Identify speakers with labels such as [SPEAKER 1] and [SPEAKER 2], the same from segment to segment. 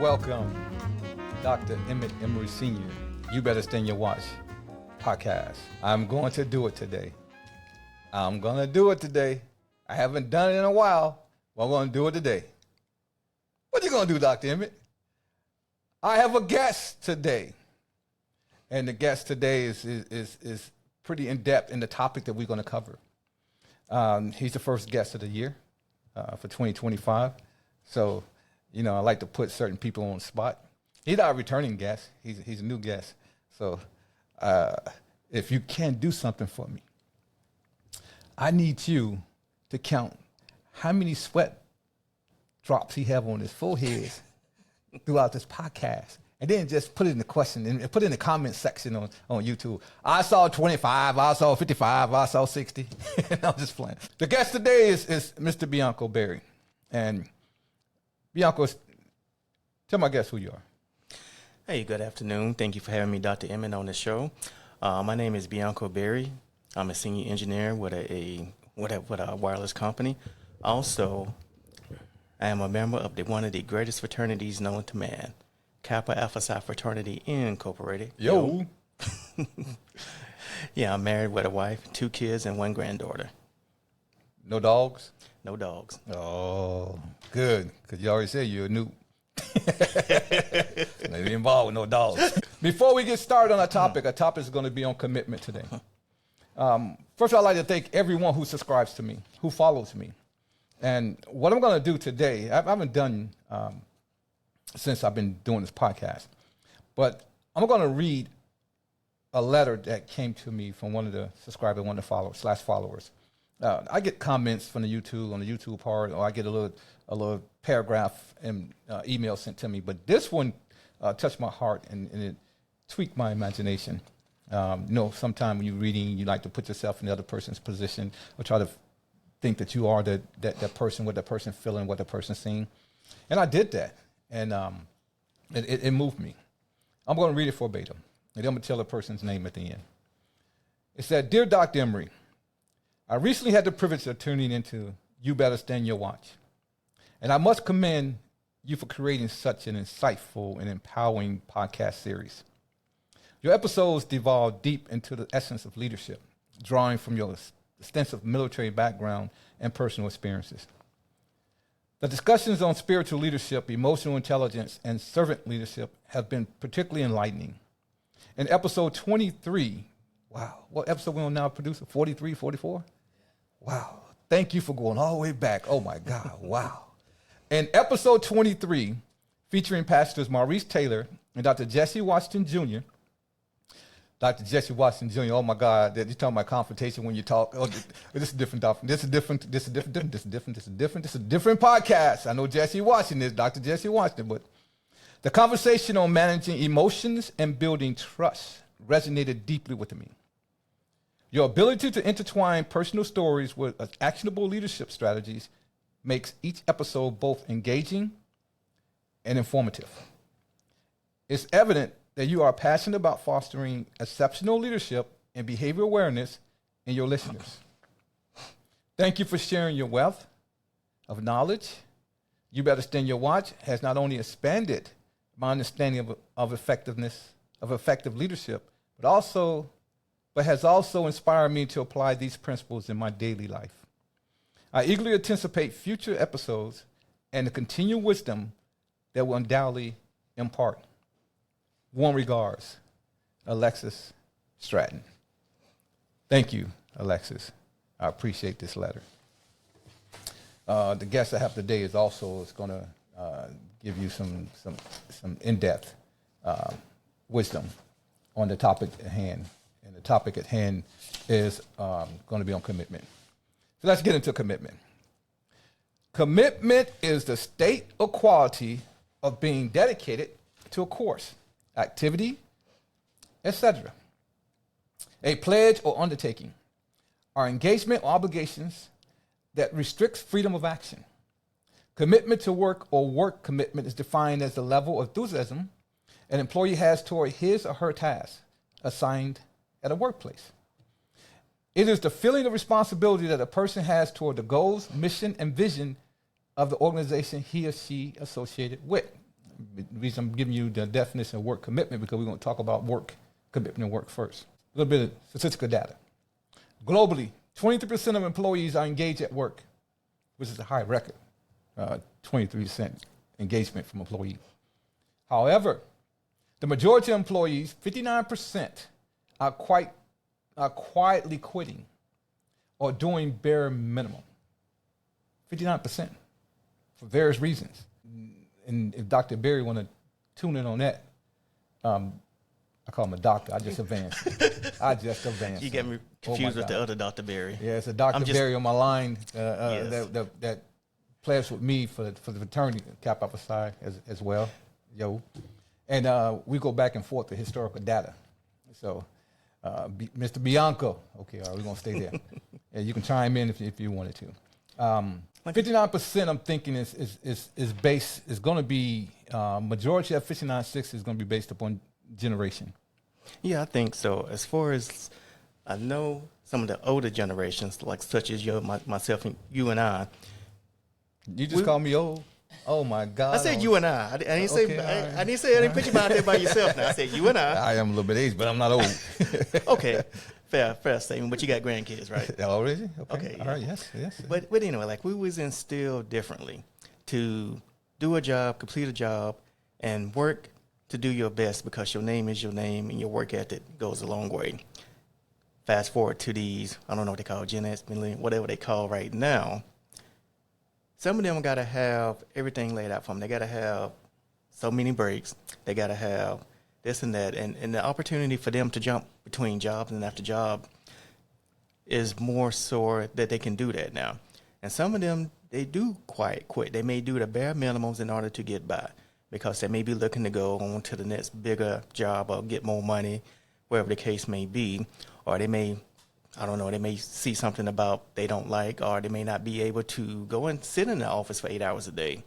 [SPEAKER 1] welcome Dr. Emmett Emery Sr. You Better Stand Your Watch podcast. I'm going to do it today. I haven't done it in a while, but I'm going to do it today. What are you going to do, Dr. Emmett? I have a guest today. And the guest today is pretty in-depth in the topic that we're going to cover. He's the first guest of the year for 2025. So, I like to put certain people on the spot. He's not a returning guest. He's a new guest. So if you can do something for me, I need you to count how many sweat drops he have on his forehead throughout this podcast. And then just put it in the question and put it in the comment section on YouTube. I saw 25, I saw 55, I saw 60. And I'm just playing. The guest today is Mr. Bianco Berry. And Bianco, tell my guest who you are.
[SPEAKER 2] Hey, good afternoon. Thank you for having me, Dr. Emmet, on the show. My name is Bianco Berry. I'm a senior engineer with a wireless company. Also, I am a member of one of the greatest fraternities known to man, Kappa Alpha Psi Fraternity Incorporated.
[SPEAKER 1] Yo.
[SPEAKER 2] Yeah, I'm married with a wife, 2 kids, and 1 granddaughter.
[SPEAKER 1] No dogs?
[SPEAKER 2] No dogs.
[SPEAKER 1] Oh, good. Because you already said you're a noob. Maybe involved with no dogs. Before we get started on our topic is going to be on commitment today. First, I'd like to thank everyone who subscribes to me, who follows me. And what I'm going to do today, I haven't done since I've been doing this podcast, but I'm going to read a letter that came to me from one of the subscribers, one of the followers. I get comments on the YouTube part, or I get a little paragraph and email sent to me. But this one touched my heart and it tweaked my imagination. Sometimes when you're reading, you like to put yourself in the other person's position or try to think that you are that person, what that person feeling, what that person seeing. And I did that, and it moved me. I'm going to read it verbatim, and then I'm going to tell the person's name at the end. It said, "Dear Dr. Emery, I recently had the privilege of tuning into You Better Stand Your Watch. And I must commend you for creating such an insightful and empowering podcast series. Your episodes devolve deep into the essence of leadership, drawing from your extensive military background and personal experiences. The discussions on spiritual leadership, emotional intelligence, and servant leadership have been particularly enlightening. In episode 23, wow, what episode we on now, producer? 43, 44? Wow. Thank you for going all the way back. Oh, my God. Wow. In episode 23, featuring Pastors Maurice Taylor and Dr. Jesse Washington Jr., Dr. Jesse Washington Jr., oh, my God, you're talking about confrontation when you talk. Oh, this is different. This is different podcast. I know Jesse Washington is Dr. Jesse Washington, but the conversation on managing emotions and building trust resonated deeply with me. Your ability to intertwine personal stories with actionable leadership strategies makes each episode both engaging and informative. It's evident that you are passionate about fostering exceptional leadership and behavior awareness in your listeners. Thank you for sharing your wealth of knowledge. You Better Stand Your Watch has not only expanded my understanding of effective leadership, but has also inspired me to apply these principles in my daily life. I eagerly anticipate future episodes and the continued wisdom that will undoubtedly impart. Warm regards, Alexis Stratton." Thank you, Alexis. I appreciate this letter. The guest I have today is going to give you some in-depth wisdom on the topic at hand. And the topic at hand is going to be on commitment. So let's get into commitment. Commitment is the state or quality of being dedicated to a course, activity, etc. A pledge or undertaking are engagement or obligations that restricts freedom of action. Commitment to work or work commitment is defined as the level of enthusiasm an employee has toward his or her task assigned at a workplace. It is the feeling of responsibility that a person has toward the goals, mission, and vision of the organization he or she associated with. The reason I'm giving you the definition of work commitment because we're going to talk about work commitment and work first. A little bit of statistical data. Globally, 23% of employees are engaged at work, which is a high record, 23% engagement from employees. However, the majority of employees, 59%, are quietly quitting or doing bare minimum. 59% for various reasons. And if Dr. Berry want to tune in on that, I call him a doctor. I just advanced.
[SPEAKER 2] You get me confused with the other Dr. Berry.
[SPEAKER 1] Yeah, it's a Dr. Berry on my line that plays with me for the fraternity, Kappa Alpha Psi as well. And we go back and forth to historical data. So, Mr. Bianco, okay, all right, we're going to stay there. And you can chime in if you wanted to. 59% I'm thinking is going to be, majority of 59.6 is going to be based upon generation.
[SPEAKER 2] Yeah, I think so. As far as I know, some of the older generations, like such as myself and you and I.
[SPEAKER 1] You just call me old? Oh my God!
[SPEAKER 2] I said you and I. I didn't say. Okay, I didn't say. I didn't put you out there by yourself. Now I said you and I.
[SPEAKER 1] I am a little bit aged, but I'm not old.
[SPEAKER 2] Okay, fair statement. But you got grandkids, right?
[SPEAKER 1] Already?
[SPEAKER 2] Okay.
[SPEAKER 1] All right. Yes.
[SPEAKER 2] But anyway, like we was instilled differently to do a job, complete a job, and work to do your best because your name is your name and your work ethic goes a long way. Fast forward to these, I don't know what they call Gen X, millennial, whatever they call right now. Some of them got to have everything laid out for them. They got to have so many breaks. They got to have this and that. And the opportunity for them to jump between jobs and after job is more so that they can do that now. And some of them, they do quite quit. They may do the bare minimums in order to get by because they may be looking to go on to the next bigger job or get more money, wherever the case may be. Or they may, I don't know, they may see something about they don't like, or they may not be able to go and sit in the office for 8 hours a day.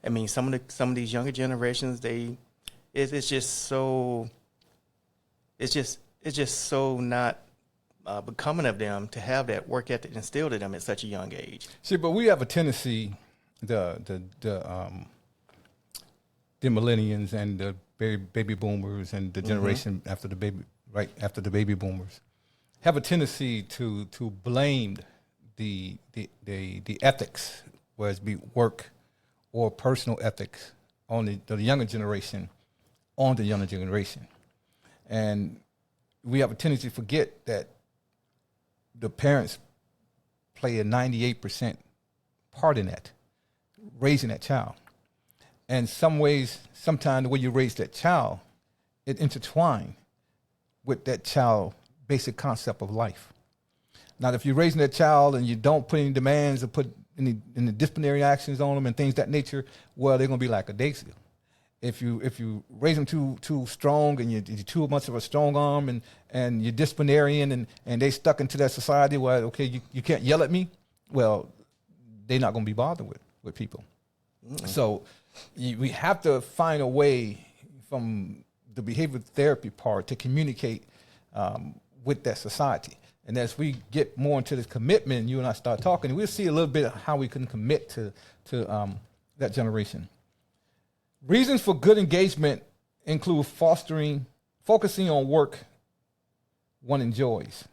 [SPEAKER 2] I mean, some of these younger generations, it's just so not becoming of them to have that work ethic instilled in them at such a young age.
[SPEAKER 1] See, but we have a tendency, the millennials and the baby boomers and the generation after the baby boomers have a tendency to blame the ethics, whether it be work or personal ethics, on the younger generation, and we have a tendency to forget that the parents play a 98% part in that, raising that child. And some ways, sometimes the way you raise that child, it intertwines with that child's basic concept of life. Now, if you're raising that child and you don't put any demands or put any disciplinary actions on them and things of that nature, well, they're going to be like a daisy. If you raise them too strong and you're too much of a strong arm and you're disciplinarian and they stuck into that society where, okay, you can't yell at me, well, they're not going to be bothered with people. Mm-hmm. So we have to find a way from the behavioral therapy part to communicate with that society. And as we get more into this commitment, you and I start talking, we'll see a little bit of how we can commit to that generation. Reasons for good engagement include focusing on work one enjoys,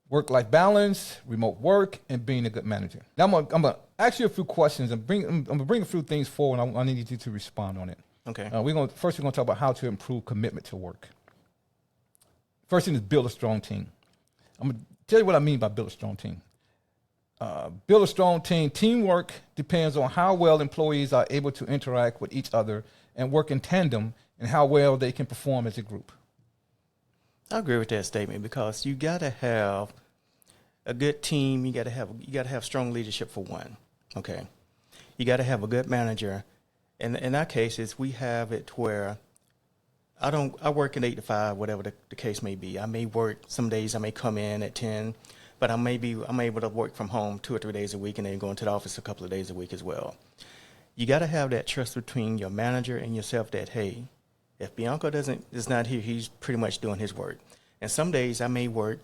[SPEAKER 1] work-life balance, remote work, and being a good manager. Now I'm gonna ask you a few questions and I'm gonna bring a few things forward. And I need you to respond on it.
[SPEAKER 2] Okay.
[SPEAKER 1] We're gonna talk about how to improve commitment to work. First thing is build a strong team. I'm gonna tell you what I mean by build a strong team. Build a strong team. Teamwork depends on how well employees are able to interact with each other and work in tandem, and how well they can perform as a group.
[SPEAKER 2] I agree with that statement because you got to have a good team. You got to have strong leadership for one. Okay, you got to have a good manager. And in our cases, we have it where I work in 8 to 5, whatever the case may be. I may work some days. I may come in at 10. But I'm able to work from home 2 or 3 days a week and then go into the office a couple of days a week as well. You got to have that trust between your manager and yourself that, hey, if Bianco is not here, he's pretty much doing his work. And some days I may work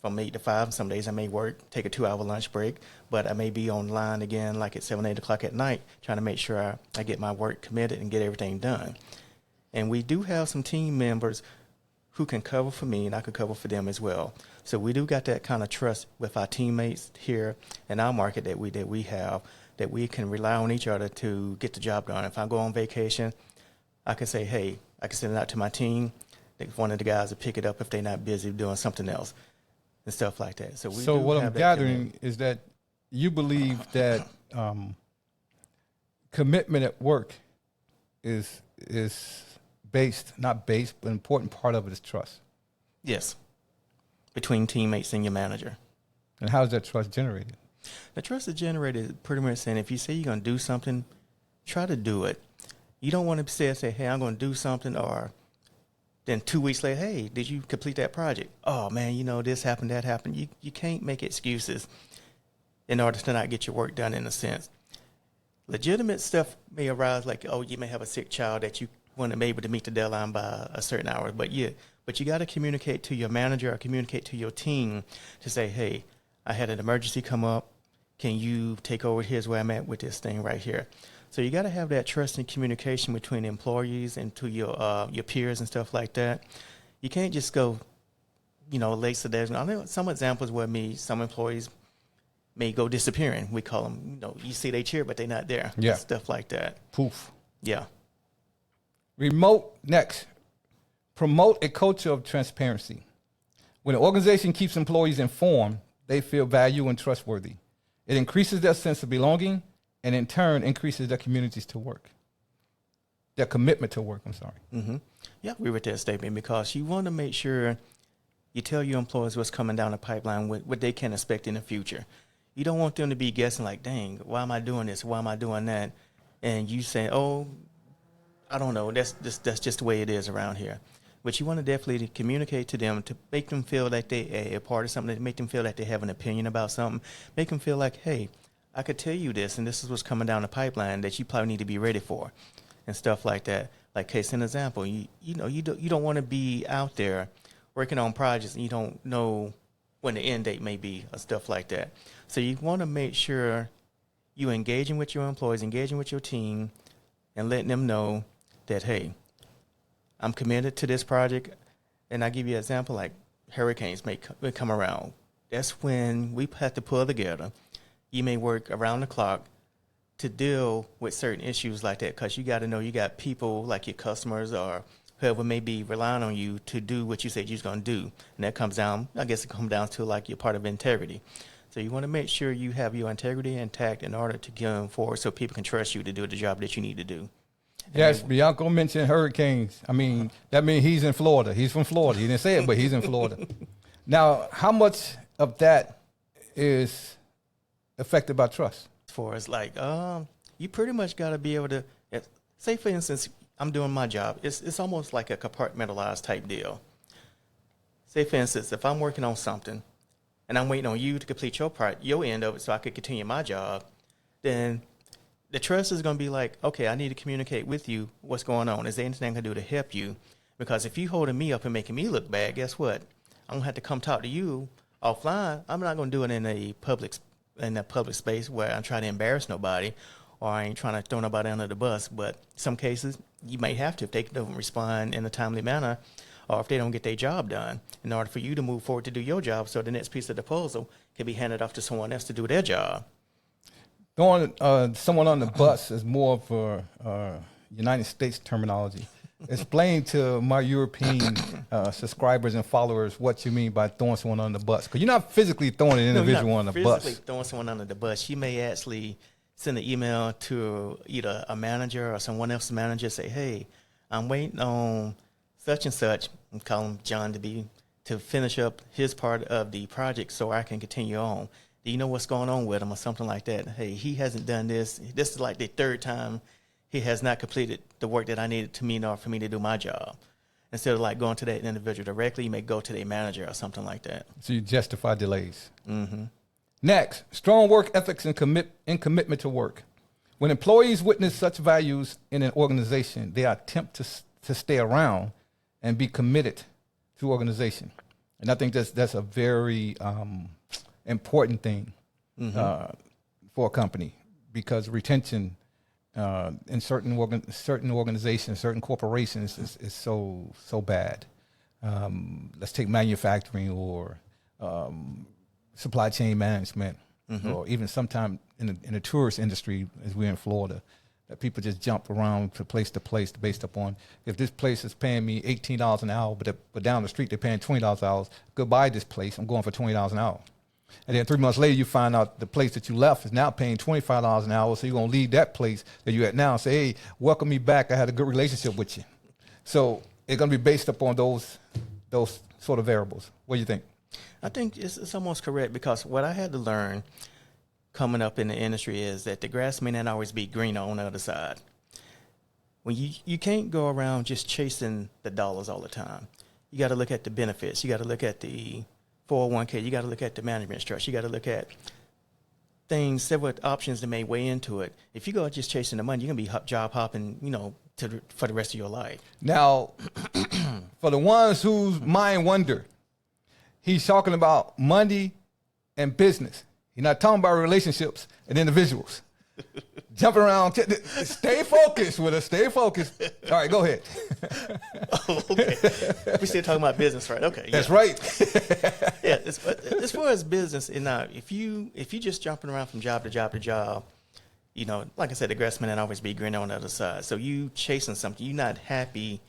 [SPEAKER 2] from 8 to 5. Some days I may work, take a 2-hour lunch break, but I may be online again like at 7, 8 o'clock at night, trying to make sure I get my work committed and get everything done. And we do have some team members who can cover for me, and I can cover for them as well. So we do got that kind of trust with our teammates here in our market that we have, that we can rely on each other to get the job done. If I go on vacation, I can say, hey, I can send it out to my team. One of the guys will pick it up if they're not busy doing something else and stuff like that. So
[SPEAKER 1] what I'm gathering is that you believe that commitment at work is not based, but an important part of it is trust.
[SPEAKER 2] Yes, between teammates and your manager.
[SPEAKER 1] And how is that trust generated?
[SPEAKER 2] The trust is generated pretty much saying, if you say you're going to do something, try to do it. You don't want to say, hey, I'm going to do something, or then 2 weeks later, hey, did you complete that project? Oh, man, this happened, that happened. You can't make excuses in order to not get your work done in a sense. Legitimate stuff may arise like, oh, you may have a sick child that you want to be able to meet the deadline by a certain hour. But you got to communicate to your manager or communicate to your team to say, hey, I had an emergency come up. Can you take over? Here's where I'm at with this thing right here. So you got to have that trust and communication between employees and to your peers and stuff like that. You can't just go, lackadaisical. I know some examples where some employees may go disappearing. We call them, you see they cheer, but they're not there.
[SPEAKER 1] Yeah.
[SPEAKER 2] Stuff like that.
[SPEAKER 1] Poof.
[SPEAKER 2] Yeah.
[SPEAKER 1] Next, promote a culture of transparency. When an organization keeps employees informed, they feel valued and trustworthy. It increases their sense of belonging, and in turn increases their communities to work. Their commitment to work, I'm sorry.
[SPEAKER 2] Mm-hmm. Yeah, I agree with that statement, because you want to make sure you tell your employees what's coming down the pipeline, what they can expect in the future. You don't want them to be guessing like, dang, why am I doing this? Why am I doing that? And you say, oh, I don't know. That's just the way it is around here. But you want to definitely communicate to them to make them feel like they are a part of something, to make them feel like they have an opinion about something, make them feel like, hey, I could tell you this, and this is what's coming down the pipeline that you probably need to be ready for, and stuff like that. Like case in example, you don't want to be out there working on projects and you don't know when the end date may be or stuff like that. So you want to make sure you engaging with your employees, engaging with your team, and letting them know that, hey, I'm committed to this project. And I give you an example, like hurricanes may come around. That's when we have to pull together. You may work around the clock to deal with certain issues like that, because you got to know you got people like your customers or whoever may be relying on you to do what you said you're going to do. And that comes down, I guess it comes down to like your part of integrity. So you want to make sure you have your integrity intact in order to go forward so people can trust you to do the job that you need to do.
[SPEAKER 1] Yes, Bianco mentioned hurricanes. I mean, that means he's in Florida. He's from Florida. He didn't say it, but he's in Florida. Now, how much of that is affected by trust?
[SPEAKER 2] As far as like, you pretty much got to be able to, say for instance, I'm doing my job. It's almost like a compartmentalized type deal. Say for instance, if I'm working on something and I'm waiting on you to complete your part, your end of it, so I could continue my job, then the trust is going to be like, okay, I need to communicate with you what's going on. Is there anything I can do to help you? Because if you holding me up and making me look bad, guess what? I'm going to have to come talk to you offline. I'm not going to do it in a public space where I'm trying to embarrass nobody, or I ain't trying to throw nobody under the bus. But some cases you might have to if they don't respond in a timely manner, or if they don't get their job done, in order for you to move forward to do your job, so the next piece of the puzzle can be handed off to someone else to do their job.
[SPEAKER 1] Throwing someone on the bus is more of a United States terminology. Explain to my European subscribers and followers what you mean by throwing someone on the bus. Because you're not physically throwing an individual on the bus.
[SPEAKER 2] Physically throwing someone under the bus. You may actually send an email to either a manager or someone else's manager, say, hey, I'm waiting on such and such, and call him John to finish up his part of the project so I can continue on. Do you know what's going on with him or something like that? Hey, he hasn't done this. This is like the third time he has not completed the work that I needed to me in order for me to do my job. Instead of like going to that individual directly, you may go to their manager or something like that.
[SPEAKER 1] So you justify delays.
[SPEAKER 2] Mm-hmm.
[SPEAKER 1] Next, strong work ethics and commitment to work. When employees witness such values in an organization, they attempt to stay around and be committed to the organization. And I think that's a very important thing for a company, because retention in certain organizations, certain corporations is so bad. Let's take manufacturing or supply chain management, or even sometime in the tourist industry, as we're in Florida, that people just jump around to place based upon, if this place is paying me $18 an hour, but down the street they're paying $20 an hour, goodbye this place, I'm going for $20 an hour. And then 3 months later, you find out the place that you left is now paying $25 an hour, so you're going to leave that place that you're at now and say, hey, welcome me back, I had a good relationship with you. So it's going to be based upon those sort of variables. What do you think?
[SPEAKER 2] I think it's almost correct, because what I had to learn coming up in the industry is that the grass may not always be greener on the other side. When you can't go around just chasing the dollars all the time. You got to look at the benefits. You got to look at the 401k. You got to look at the management structure. You got to look at things, several options that may weigh into it. If you go just chasing the money, you're going to be job hopping, for the rest of your life.
[SPEAKER 1] Now, for the ones whose mind wander, he's talking about money and business. He's not talking about relationships and individuals. Jumping around, stay focused with us, stay focused. All right, go ahead.
[SPEAKER 2] Oh, okay. We're still talking about business, right? Okay.
[SPEAKER 1] That's right.
[SPEAKER 2] Yeah, as far as business, if you just jumping around from job to job to job, like I said, the grass may not always be greener on the other side. So you chasing something, you're not happy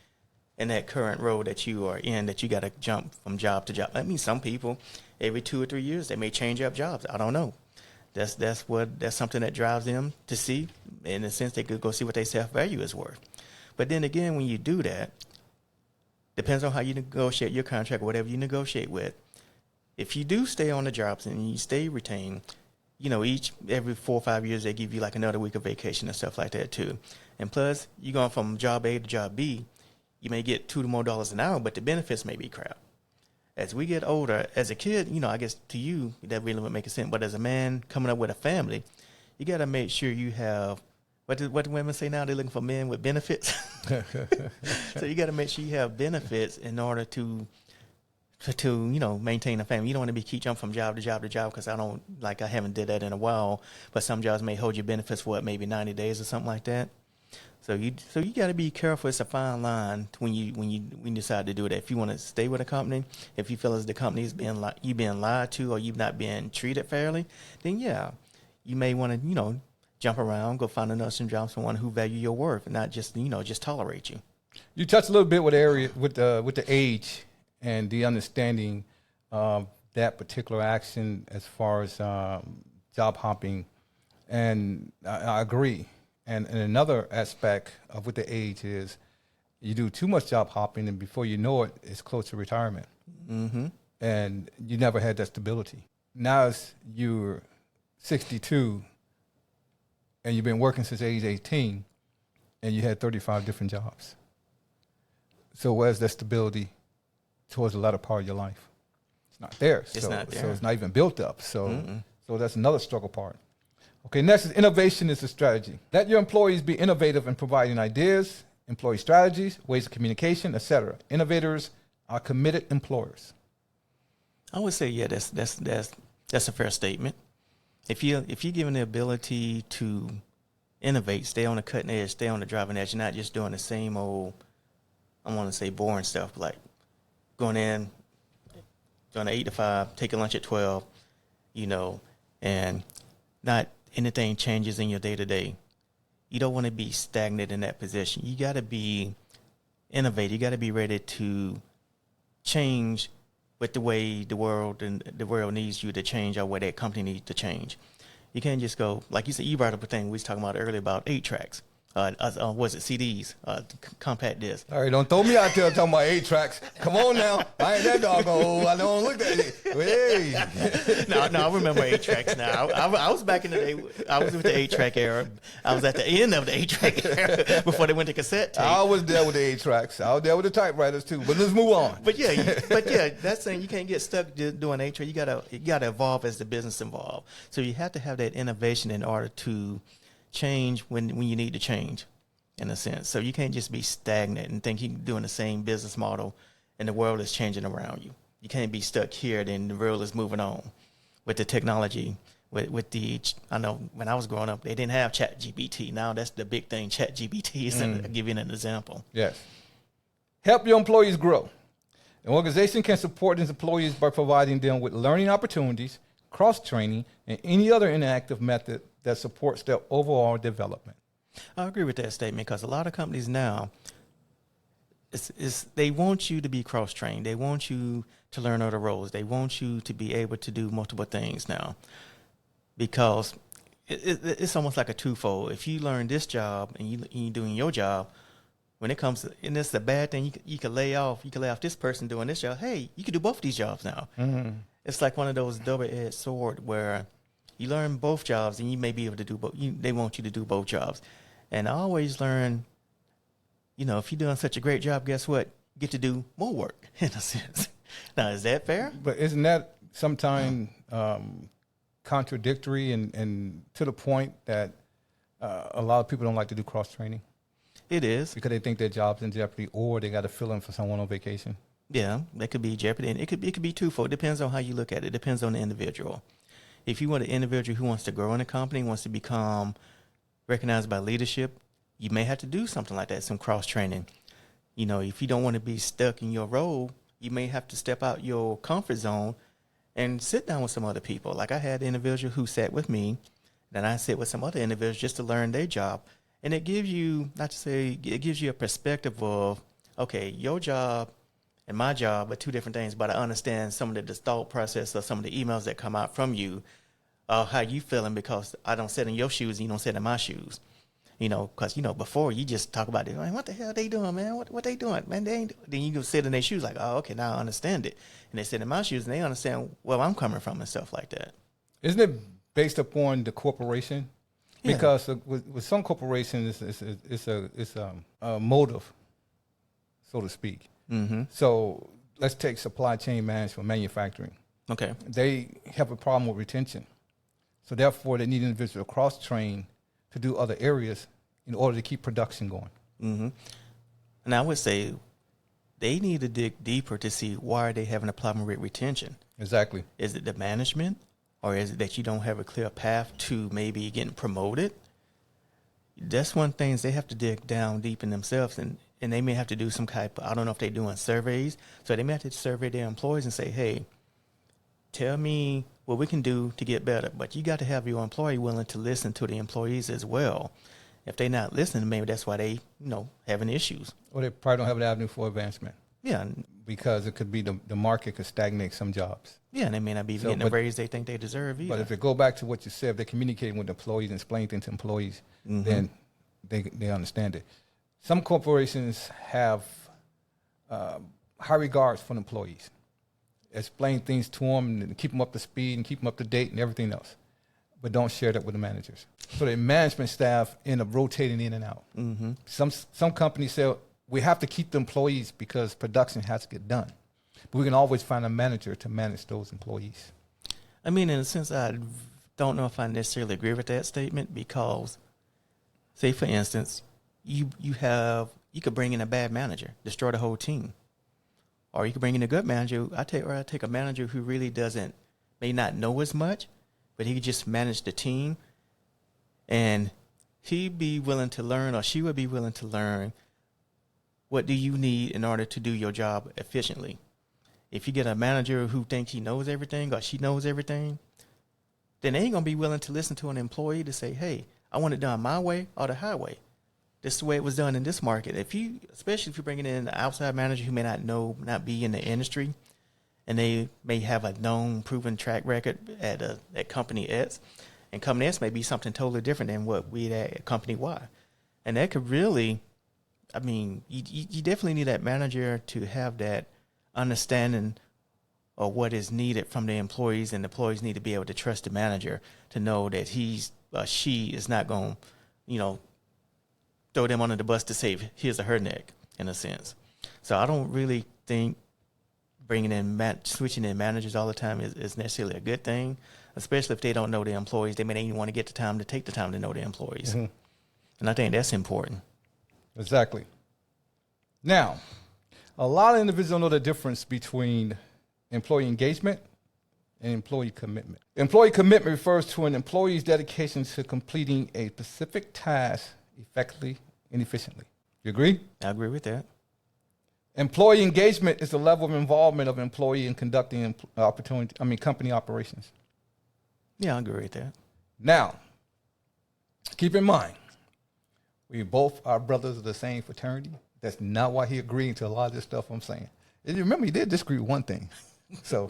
[SPEAKER 2] in that current role that you are in, that you got to jump from job to job. I mean, some people, every 2 or 3 years, they may change up jobs. I don't know. That's something that drives them to see. In a sense, they could go see what their self-value is worth. But then again, when you do that, depends on how you negotiate your contract, whatever you negotiate with. If you do stay on the jobs and you stay retained, every 4 or 5 years, they give you like another week of vacation and stuff like that too. And plus, you're going from job A to job B, you may get $2 more an hour, but the benefits may be crap. As we get older, as a kid, I guess to you, that really would make sense. But as a man coming up with a family, you got to make sure you have, what do women say now? They're looking for men with benefits. So you got to make sure you have benefits in order to maintain a family. You don't want to keep jumping from job to job to job, because I haven't did that in a while. But some jobs may hold your benefits for maybe 90 days or something like that. So you got to be careful. It's a fine line when you decide to do that. If you want to stay with a company, if you feel as the company is being lied to, or you've not been treated fairly, then yeah, you may want to jump around, go find another job, someone who value your worth, and not just just tolerate you.
[SPEAKER 1] You touched a little bit with the age and the understanding of that particular action as far as job hopping, and I agree. And another aspect of with the age is you do too much job hopping, and before you know it, it's close to retirement. Mm-hmm. And you never had that stability. Now as you're 62 and you've been working since age 18, and you had 35 different jobs. So where's that stability towards the latter part of your life? It's not there.
[SPEAKER 2] It's not there.
[SPEAKER 1] So it's not even built up. So that's another struggle part. Okay, next is innovation is the strategy. Let your employees be innovative in providing ideas, employee strategies, ways of communication, etc. Innovators are committed employers.
[SPEAKER 2] I would say, yeah, that's a fair statement. If you're given the ability to innovate, stay on the cutting edge, stay on the driving edge, you're not just doing the same old, I want to say boring stuff, like going in, doing an 8 to 5, taking lunch at 12, and not anything changes in your day-to-day. You don't want to be stagnant in that position. You got to be innovative. You got to be ready to change with the way the world needs you to change, or where that company needs to change. You can't just go, like you said, you brought up a thing we was talking about earlier about 8 tracks. Was it CDs, compact disc?
[SPEAKER 1] All right, don't throw me out there talking about 8 tracks. Come on now, I ain't that doggone old. I don't look at it. Hey.
[SPEAKER 2] No, I remember 8 tracks now. I was back in the day. I was with the 8 track era. I was at the end of the 8 track era before they went to cassette tape.
[SPEAKER 1] I was there with the 8 tracks. I was there with the typewriters too. But let's move on.
[SPEAKER 2] But yeah, that's saying you can't get stuck doing 8 track. You gotta evolve as the business evolves. So you have to have that innovation in order to change when you need to change, in a sense. So you can't just be stagnant and think you're doing the same business model and the world is changing around you. You can't be stuck here. Then the world is moving on with the technology. I know when I was growing up, they didn't have ChatGPT. Now that's the big thing. ChatGPT is. I'll give you an example.
[SPEAKER 1] Yes. Help your employees grow. An organization can support its employees by providing them with learning opportunities, cross-training, and any other interactive method that supports their overall development.
[SPEAKER 2] I agree with that statement because a lot of companies now, they want you to be cross-trained. They want you to learn other roles. They want you to be able to do multiple things now because it's almost like a twofold. If you learn this job and you're doing your job, when it comes to, and it's a bad thing, you can lay off this person doing this job. Hey, you can do both of these jobs now. Mm-hmm. It's like one of those double-edged sword where you learn both jobs and you may be able to do both. They want you to do both jobs. And I always learn, if you're doing such a great job, guess what? You get to do more work in a sense. Now, is that fair?
[SPEAKER 1] But isn't that sometimes contradictory and to the point that a lot of people don't like to do cross-training?
[SPEAKER 2] It is.
[SPEAKER 1] Because they think their job's in jeopardy or they got to fill in for someone on vacation.
[SPEAKER 2] Yeah, that could be jeopardy. And it could be twofold. It depends on how you look at it. It depends on the individual. If you want an individual who wants to grow in a company, wants to become recognized by leadership, you may have to do something like that, some cross-training. If you don't want to be stuck in your role, you may have to step out your comfort zone and sit down with some other people. Like I had an individual who sat with me, then I sit with some other individuals just to learn their job. And it gives you, it gives you a perspective of, okay, your job and my job are two different things, but I understand some of the thought process or some of the emails that come out from you, how you feeling because I don't sit in your shoes and you don't sit in my shoes. Because, before you just talk about it, like, what the hell they doing, man? What they doing, man? They ain't. Then you can sit in their shoes like, oh, okay, now I understand it. And they sit in my shoes and they understand where I'm coming from and stuff like that.
[SPEAKER 1] Isn't it based upon the corporation? Yeah. Because with some corporations, it's a motive, so to speak. Mm-hmm. So let's take supply chain management, manufacturing.
[SPEAKER 2] Okay.
[SPEAKER 1] They have a problem with retention. So therefore, they need individuals cross-train to do other areas in order to keep production going.
[SPEAKER 2] Mm-hmm. And I would say they need to dig deeper to see why are they having a problem with retention.
[SPEAKER 1] Exactly.
[SPEAKER 2] Is it the management? Or is it that you don't have a clear path to maybe getting promoted? That's one thing they have to dig down deep in themselves. And they may have to do some kind of, I don't know if they're doing surveys. So they may have to survey their employees and say, hey, tell me what we can do to get better. But you got to have your employee willing to listen to the employees as well. If they're not listening, maybe that's why they, having issues.
[SPEAKER 1] Or they probably don't have an avenue for advancement.
[SPEAKER 2] Yeah.
[SPEAKER 1] Because it could be the market could stagnate some jobs.
[SPEAKER 2] Yeah, and they may not be getting the raise they think they deserve either.
[SPEAKER 1] But if they go back to what you said, if they're communicating with employees and explaining things to employees, mm-hmm. then they understand it. Some corporations have high regards for employees. Explain things to them and keep them up to speed and keep them up to date and everything else. But don't share that with the managers. So the management staff end up rotating in and out. Mm-hmm. Some companies say, we have to keep the employees because production has to get done. But we can always find a manager to manage those employees.
[SPEAKER 2] I mean, in a sense, I don't know if I necessarily agree with that statement because, say, for instance, you could bring in a bad manager, destroy the whole team. Or you could bring in a good manager. I take a manager who really may not know as much, but he could just manage the team. And he'd be willing to learn, or she would be willing to learn, what do you need in order to do your job efficiently? If you get a manager who thinks he knows everything or she knows everything, then they ain't going to be willing to listen to an employee to say, hey, I want it done my way or the highway. This is the way it was done in this market. Especially if you're bringing in an outside manager who may not be in the industry, and they may have a known, proven track record at company X, and company X may be something totally different than what we at company Y. And that could really, you definitely need that manager to have that understanding of what is needed from the employees, and the employees need to be able to trust the manager to know that she is not going to, throw them under the bus to save his or her neck, in a sense. So I don't really think switching in managers all the time is necessarily a good thing, especially if they don't know their employees. They may not even want to get the time to take the time to know their employees. Mm-hmm. And I think that's important.
[SPEAKER 1] Exactly. Now, a lot of individuals don't know the difference between employee engagement, and employee commitment. Employee commitment refers to an employee's dedication to completing a specific task effectively and efficiently. You agree?
[SPEAKER 2] I agree with that.
[SPEAKER 1] Employee engagement is the level of involvement of an employee in conducting company operations.
[SPEAKER 2] Yeah, I agree with that.
[SPEAKER 1] Now, keep in mind, we both are brothers of the same fraternity. That's not why he agreed to a lot of this stuff I'm saying. And remember, he did disagree with one thing. So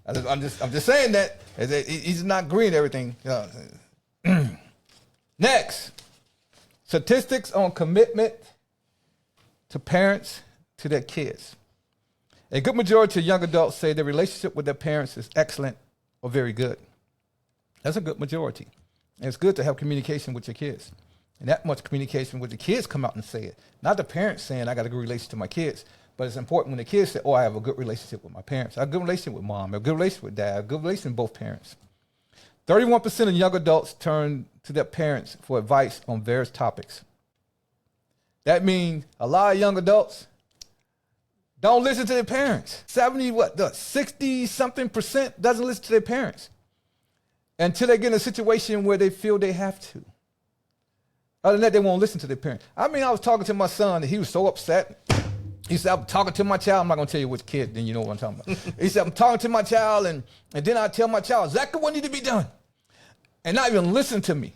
[SPEAKER 1] I'm just saying that he's not agreeing to everything. Next, statistics on commitment to parents to their kids. A good majority of young adults say their relationship with their parents is excellent or very good. That's a good majority. And it's good to have communication with your kids. And that much communication with the kids come out and say it. Not the parents saying, I got a good relationship to my kids. But it's important when the kids say, I have a good relationship with my parents. I have a good relationship with mom. I have a good relationship with dad. I have a good relationship with both parents. 31% of young adults turn to their parents for advice on various topics. That means a lot of young adults don't listen to their parents. 60-something% doesn't listen to their parents until they get in a situation where they feel they have to. Other than that, they won't listen to their parents. I was talking to my son, and he was so upset. He said, I'm talking to my child. I'm not going to tell you which kid, then you know what I'm talking about. He said, I'm talking to my child, and then I tell my child exactly what needs to be done. And not even listen to me.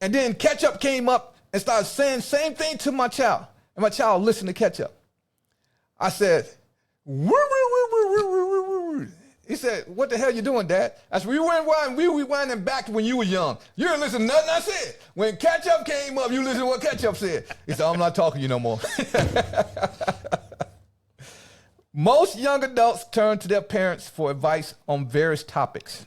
[SPEAKER 1] And then Ketchup came up and started saying the same thing to my child. And my child listened to Ketchup. I said, woo, woo, woo, woo, woo, woo, woo. He said, what the hell you doing, Dad? I said, we rewinding back to when you were young. You didn't listen to nothing I said. When Ketchup came up, you listened to what Ketchup said. He said, I'm not talking to you no more. Most young adults turn to their parents for advice on various topics.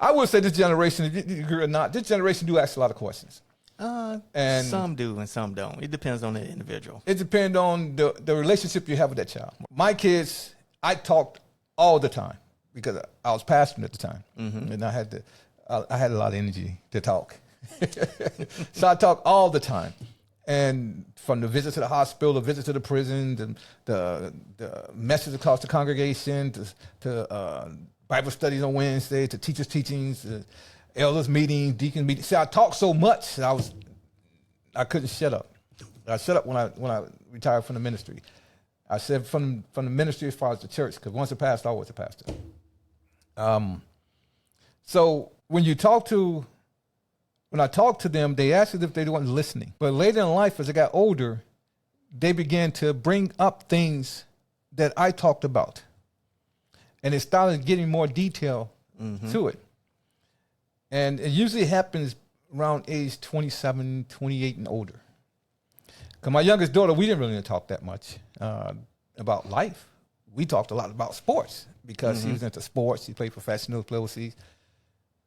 [SPEAKER 1] I would say this generation, if you agree or not, this generation do ask a lot of questions.
[SPEAKER 2] And some do and some don't. It depends on the individual.
[SPEAKER 1] It depends on the relationship you have with that child. My kids, I talked all the time because I was pastoring at the time, and I had a lot of energy to talk. So I talk all the time, and from the visit to the hospital, the visit to the prison, the message across the congregation, to Bible studies on Wednesday, to teachers' teachings, elders' meetings, deacon meetings. See, I talked so much that I couldn't shut up. I shut up when I retired from the ministry. I said from the ministry as far as the church, because once a pastor, always a pastor. So when I talk to them, they ask as if they weren't listening. But later in life, as I got older, they began to bring up things that I talked about. And it started getting more detail to it. And it usually happens around age 27, 28 and older. Because my youngest daughter, we didn't really talk that much about life. We talked a lot about sports because she was into sports. She played professional, played overseas.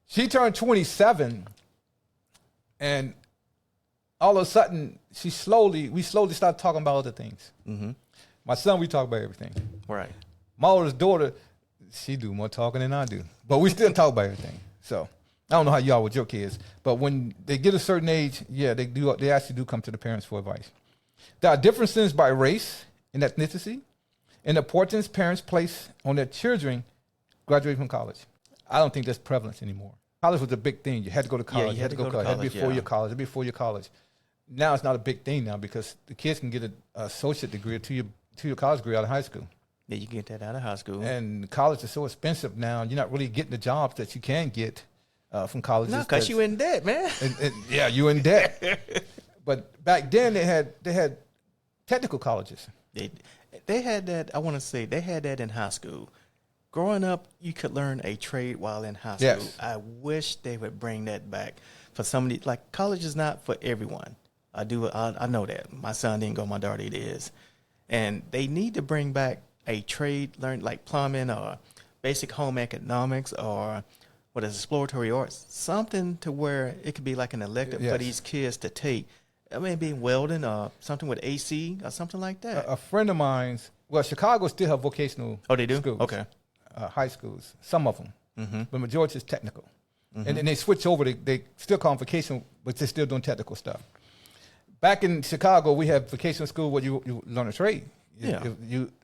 [SPEAKER 1] She turned 27, and all of a sudden, we slowly started talking about other things. My son, we talk about everything.
[SPEAKER 2] Right.
[SPEAKER 1] My oldest daughter, she do more talking than I do, but we still talk about everything. So I don't know how you are with your kids, but when they get a certain age, yeah, they do. They actually do come to the parents for advice. There are differences by race and ethnicity, and the importance parents place on their children graduating from college. I don't think that's prevalent anymore. College was a big thing. You had to go to college.
[SPEAKER 2] Yeah, you had to go to college.
[SPEAKER 1] Had to be before your college. Now it's not a big thing now because the kids can get an associate degree or two-year college degree out of high school.
[SPEAKER 2] Yeah, you get that out of high school.
[SPEAKER 1] And college is so expensive now. You're not really getting the jobs that you can get from college.
[SPEAKER 2] No, because you in debt, man.
[SPEAKER 1] Yeah, you in debt. But back then they had technical colleges.
[SPEAKER 2] They had that. I want to say they had that in high school. Growing up, you could learn a trade while in high school.
[SPEAKER 1] Yes.
[SPEAKER 2] I wish they would bring that back for somebody. Like college is not for everyone. I know that. My son didn't go. My daughter is, and they need to bring back a trade, learn like plumbing or basic home economics or what is exploratory arts, something to where it could be like an elective for these kids to take. I mean, being welding or something with AC or something like that.
[SPEAKER 1] A friend of mine's, well, Chicago still have vocational
[SPEAKER 2] they do?
[SPEAKER 1] schools.
[SPEAKER 2] Okay.
[SPEAKER 1] High schools, some of them. But the majority is technical. And then they switch over, they still call them vocational, but they're still doing technical stuff. Back in Chicago, we have vocational school where you learn a trade.
[SPEAKER 2] Yeah.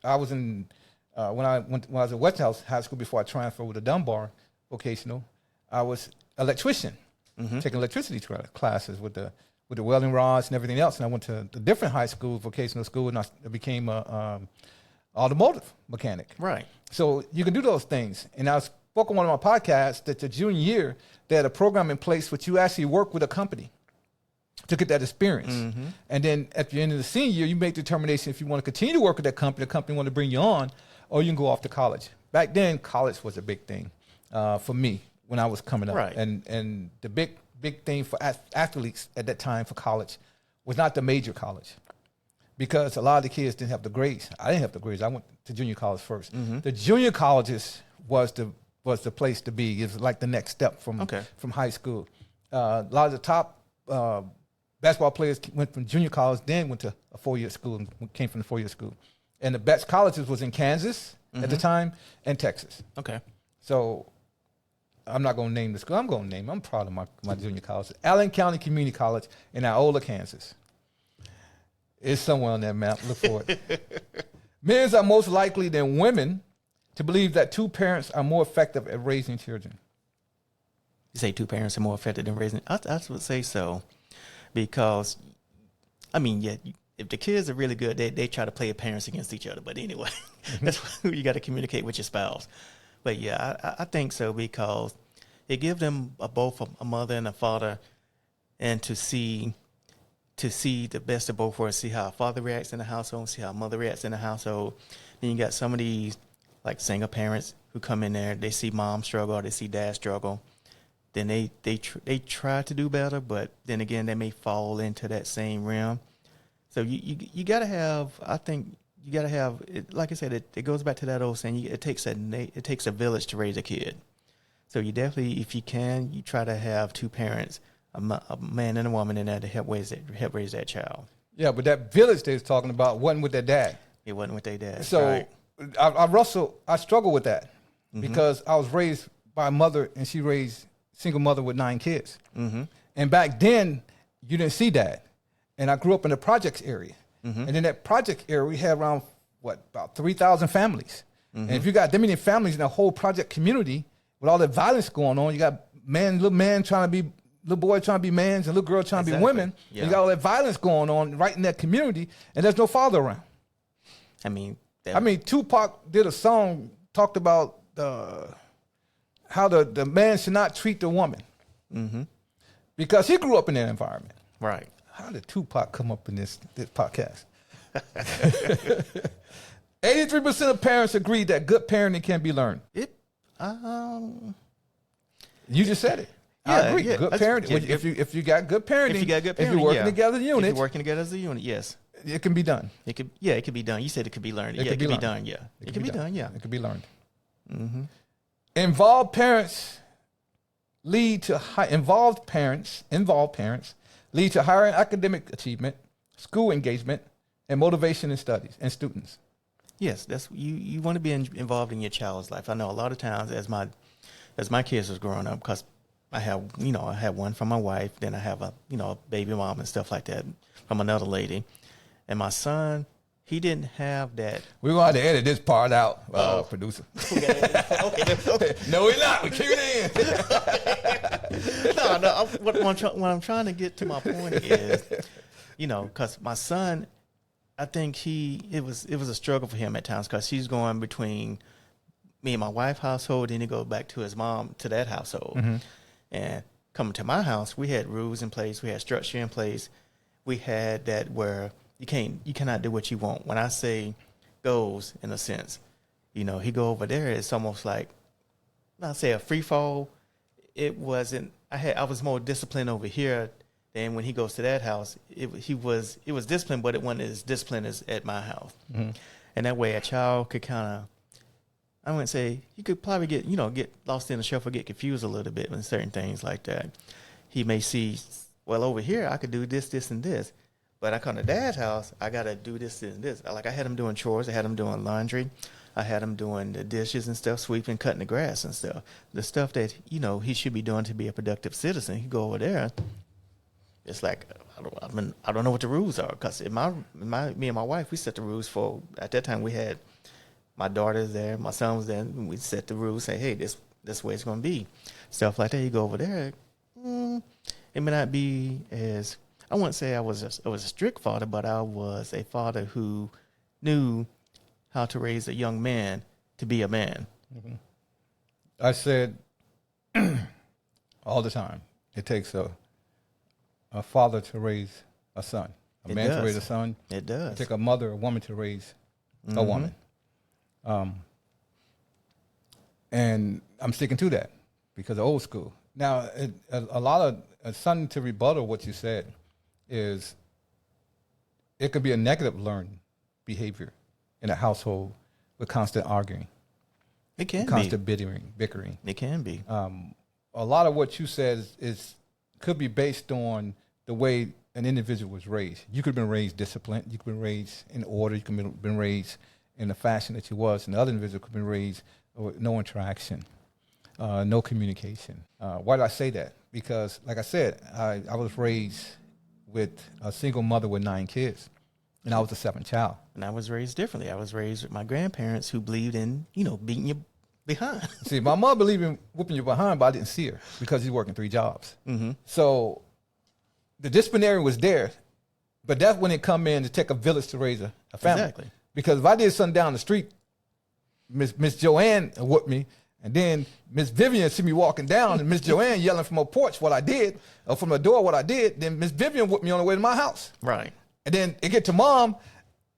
[SPEAKER 1] I was in when I was at Westhouse High School before I transferred with the Dunbar Vocational, I was electrician, taking electricity classes with the welding rods and everything else. And I went to a different high school, vocational school, and I became a automotive mechanic.
[SPEAKER 2] Right.
[SPEAKER 1] So you can do those things. And I spoke on one of my podcasts that the junior year, they had a program in place which you actually work with a company to get that experience. And then at the end of the senior year, you make the determination if you want to continue to work with that company, the company want to bring you on, or you can go off to college. Back then, college was a big thing for me when I was coming up.
[SPEAKER 2] Right.
[SPEAKER 1] And the big thing for athletes at that time for college was not the major college, because a lot of the kids didn't have the grades. I didn't have the grades. I went to junior college first. The junior colleges was the place to be. It was like the next step from high school. A lot of the top basketball players went from junior college, then went to a 4-year school and came from the 4-year school. And the best colleges was in Kansas at the time and Texas.
[SPEAKER 2] Okay.
[SPEAKER 1] So I'm not going to name the school. I'm going to name. I'm proud of my junior college. Allen County Community College in Iola, Kansas. It's somewhere on that map. Look for it. Men are most likely than women to believe that two parents are more effective at raising children.
[SPEAKER 2] You say two parents are more effective than raising? I would say so, because, I mean, yeah, if the kids are really good, they try to play parents against each other. But anyway, that's who you got to communicate with your spouse. But yeah, I think so, because it gives them both a mother and a father, and to see the best of both worlds, see how a father reacts in the household, see how a mother reacts in the household. Then you got some of these like single parents who come in there, they see mom struggle, or they see dad struggle. Then they try to do better, but then again, they may fall into that same realm. So you got to have, I think, you got to have, like I said, it goes back to that old saying, it takes a village to raise a kid. So you definitely, if you can, you try to have two parents, a man and a woman in there to help raise that child. Yeah,
[SPEAKER 1] but that village they was talking about wasn't with their dad.
[SPEAKER 2] It wasn't with their dad.
[SPEAKER 1] So
[SPEAKER 2] right.
[SPEAKER 1] I struggle with that because I was raised by a mother, and she raised single mother with 9 kids. And back then, you didn't see that. And I grew up in the projects area. And in that project area, we had around, about 3,000 families. And if you got that many families in the whole project community, with all that violence going on, you got little boy trying to be mans, and little girl trying to be women. Yeah. You got all that violence going on right in that community, and there's no father around.
[SPEAKER 2] I mean,
[SPEAKER 1] Tupac did a song, talked about how the man should not treat the woman. Because he grew up in that environment.
[SPEAKER 2] Right.
[SPEAKER 1] How did Tupac come up in this podcast? 83% of parents agree that good parenting can be learned. You just said it.
[SPEAKER 2] Yeah,
[SPEAKER 1] I agree. Good parenting. If you got good parenting, if you're working together as a unit,
[SPEAKER 2] if you're working together as a unit, yes,
[SPEAKER 1] it can be done.
[SPEAKER 2] It could be done. You said it could be learned. It could be done. Yeah, it could be done. Yeah,
[SPEAKER 1] it could be learned. Involved parents lead to involved parents lead to higher academic achievement, school engagement, and motivation in studies and students.
[SPEAKER 2] Yes, that's you want to be involved in your child's life. I know a lot of times as my kids was growing up, because I had one from my wife, then I have a baby mom and stuff like that from another lady, and my son, he didn't have that.
[SPEAKER 1] We're going to have to edit this part out, producer. Okay. No, we're not. We keep it in.
[SPEAKER 2] No. What I'm trying to get to my point is, because my son, I think it was a struggle for him at times, because he's going between me and my wife's household, then he goes back to his mom, to that household. And coming to my house, we had rules in place, we had structure in place. We had that where you cannot do what you want. When I say goes, in a sense, he go over there, it's almost like, not say a free fall. It wasn't. I was more disciplined over here than when he goes to that house. It was disciplined, but it wasn't as disciplined as at my house. And that way, a child could kind of, I wouldn't say, he could probably get lost in the shuffle, get confused a little bit with certain things like that. He may see, well, over here I could do this, this, and this. But I come to Dad's house, I got to do this and this. Like, I had him doing chores. I had him doing laundry. I had him doing the dishes and stuff, sweeping, cutting the grass and stuff. The stuff that, he should be doing to be a productive citizen. He go over there. It's like, I don't know what the rules are. Because me and my wife, we set the rules for, at that time we had My daughter's there, my son was there, and we set the rules, say, hey, this way it's going to be. Stuff like that. You go over there, it may not be as, I wouldn't say I was a strict father, but I was a father who knew how to raise a young man to be a man.
[SPEAKER 1] Mm-hmm. I said all the time, it takes a father to raise a son, a man to raise a son.
[SPEAKER 2] It does.
[SPEAKER 1] It takes a mother, a woman to raise a woman. And I'm sticking to that because of old school. Now, a lot of something to rebuttal what you said is it could be a negative learned behavior in a household with constant arguing.
[SPEAKER 2] It can be.
[SPEAKER 1] Constant bickering.
[SPEAKER 2] It can be.
[SPEAKER 1] A lot of what you said could be based on the way an individual was raised. You could have been raised disciplined. You could have been raised in order. You could have been raised in the fashion that you was. And the other individual could have been raised with no interaction, no communication. Why do I say that? Because, like I said, I was raised with a single mother with 9 kids, and I was the 7th child.
[SPEAKER 2] And I was raised differently. I was raised with my grandparents who believed in, beating you behind.
[SPEAKER 1] See, my mom believed in whooping you behind, but I didn't see her because she's working 3 jobs.
[SPEAKER 2] Mm-hmm.
[SPEAKER 1] So the disciplinary was there, but that's when it come in to take a village to raise a family.
[SPEAKER 2] Exactly.
[SPEAKER 1] Because if I did something down the street, Miss Joanne whooped me, and then Miss Vivian see me walking down, and Miss Joanne yelling from her porch what I did, or from the door what I did, then Miss Vivian whooped me on the way to my house.
[SPEAKER 2] Right.
[SPEAKER 1] And then it get to mom,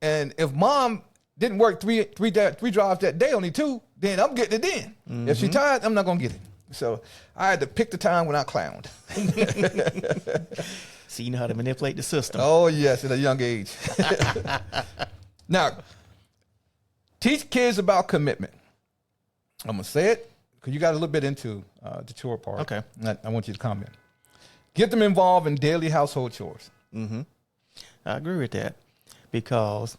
[SPEAKER 1] and if mom didn't work three drives that day, only 2, then I'm getting it then. Mm-hmm. If she tired, I'm not gonna get it. So I had to pick the time when I clowned.
[SPEAKER 2] So you know how to manipulate the system.
[SPEAKER 1] Oh yes, at a young age. Now, teach kids about commitment. I'm gonna say it because you got a little bit into the chore part.
[SPEAKER 2] Okay.
[SPEAKER 1] I want you to comment. Get them involved in daily household chores.
[SPEAKER 2] Mm-hmm. I agree with that because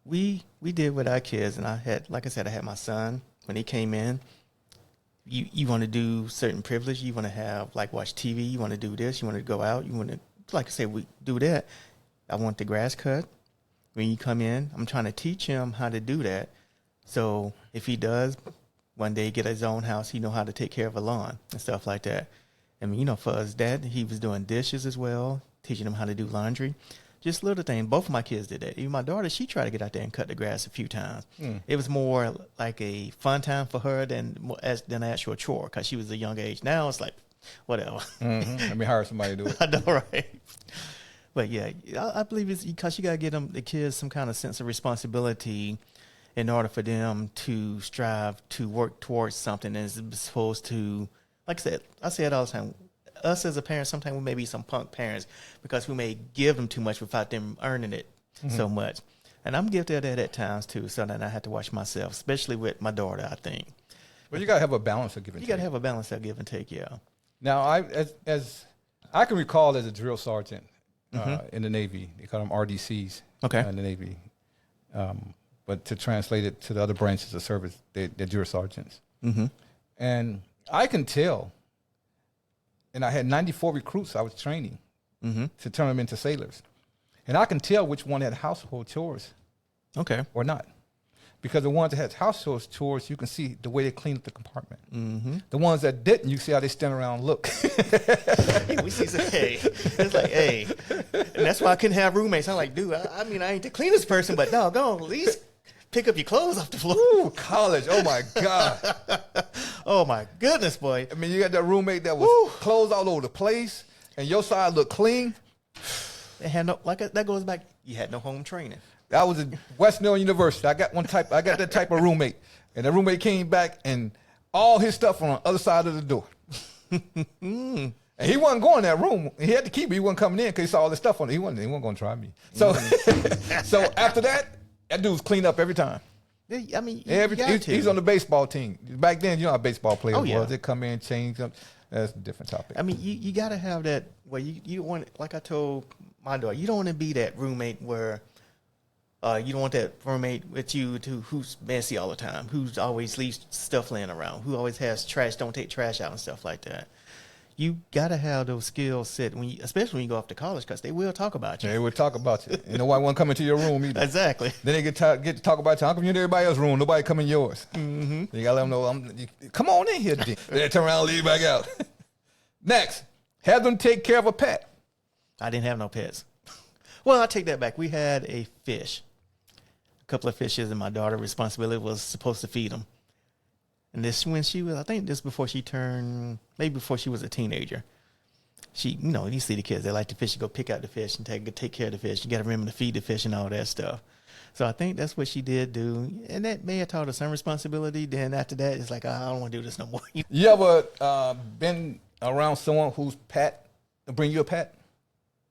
[SPEAKER 2] we did with our kids, and I had my son when he came in. You want to do certain privilege. You want to have watch TV. You want to do this. You want to go out. You want to, like I said, we do that. I want the grass cut. When you come in, I'm trying to teach him how to do that. So if he does one day get his own house, he know how to take care of a lawn and stuff like that. I mean, for his dad, he was doing dishes as well, teaching him how to do laundry. Just little things. Both of my kids did that. Even my daughter, she tried to get out there and cut the grass a few times. It was more like a fun time for her than an actual chore because she was a young age. Now it's like, whatever.
[SPEAKER 1] Mm-hmm. Let me hire somebody to do it.
[SPEAKER 2] I know, right? But yeah, I believe it's because you got to give the kids some kind of sense of responsibility in order for them to strive to work towards something as opposed to, like I say it all the time, us as a parent, sometimes we may be some punk parents because we may give them too much without them earning it so much. And I'm guilty of that at times too, so then I have to watch myself, especially with my daughter, I think.
[SPEAKER 1] Well, you got to have a balance of give and take.
[SPEAKER 2] You got to have a balance of give and take, yeah.
[SPEAKER 1] Now, as I can recall as a drill sergeant in the Navy, they call them RDCs in the Navy. But to translate it to the other branches of service, they're drill sergeants. Mm-hmm. And I can tell, and I had 94 recruits I was training to turn them into sailors. And I can tell which one had household chores or not. Because the ones that had household chores, you can see the way they clean up the compartment. Mm-hmm. The ones that didn't, you see how they stand around and look.
[SPEAKER 2] We see some, it's like, and that's why I couldn't have roommates. I'm like, dude, I mean, I ain't the cleanest person, but no, go on, at least pick up your clothes off the floor.
[SPEAKER 1] Ooh, college, oh my God.
[SPEAKER 2] Oh my goodness, boy.
[SPEAKER 1] I mean, you got that roommate that was clothes all over the place, and your side looked clean.
[SPEAKER 2] They had no, that goes back, you had no home training.
[SPEAKER 1] I was at West Mill University. I got that type of roommate. And the roommate came back and all his stuff on the other side of the door. And he wasn't going in that room. He had to keep it. He wasn't coming in because he saw all this stuff on it. He wasn't going to try me. So so after that dude's cleaned up every time.
[SPEAKER 2] I mean,
[SPEAKER 1] he's on the baseball team. Back then, you know how baseball players was. They come in, change up. That's a different topic.
[SPEAKER 2] I mean, you got to have that where you want, like I told my daughter, you don't want to be that roommate where you don't want that roommate with you who's messy all the time, who's always leaves stuff laying around, who always has trash, don't take trash out and stuff like that. you gotta have those skills set when you, especially when you go off to college, because they will talk about you.
[SPEAKER 1] They will talk about you. And nobody want to come into your room either.
[SPEAKER 2] Exactly.
[SPEAKER 1] Then they get to talk about you. How come you in everybody else's room? Nobody come in yours.
[SPEAKER 2] Mm-hmm.
[SPEAKER 1] You gotta let them know. Come on in here. They turn around and leave back out. Next, have them take care of a pet.
[SPEAKER 2] I didn't have no pets. Well, I take that back. We had a fish, a couple of fishes, and my daughter's responsibility was supposed to feed them. And this when she was, I think this before she turned, maybe before she was a teenager. She, you know, you see the kids, they like the fish, you go pick out the fish and take care of the fish. You got to remember to feed the fish and all that stuff. So I think that's what she did do. And that may have taught her some responsibility. Then after that, it's like, I don't want to do this no more.
[SPEAKER 1] You ever been around someone whose pet bring you a pet?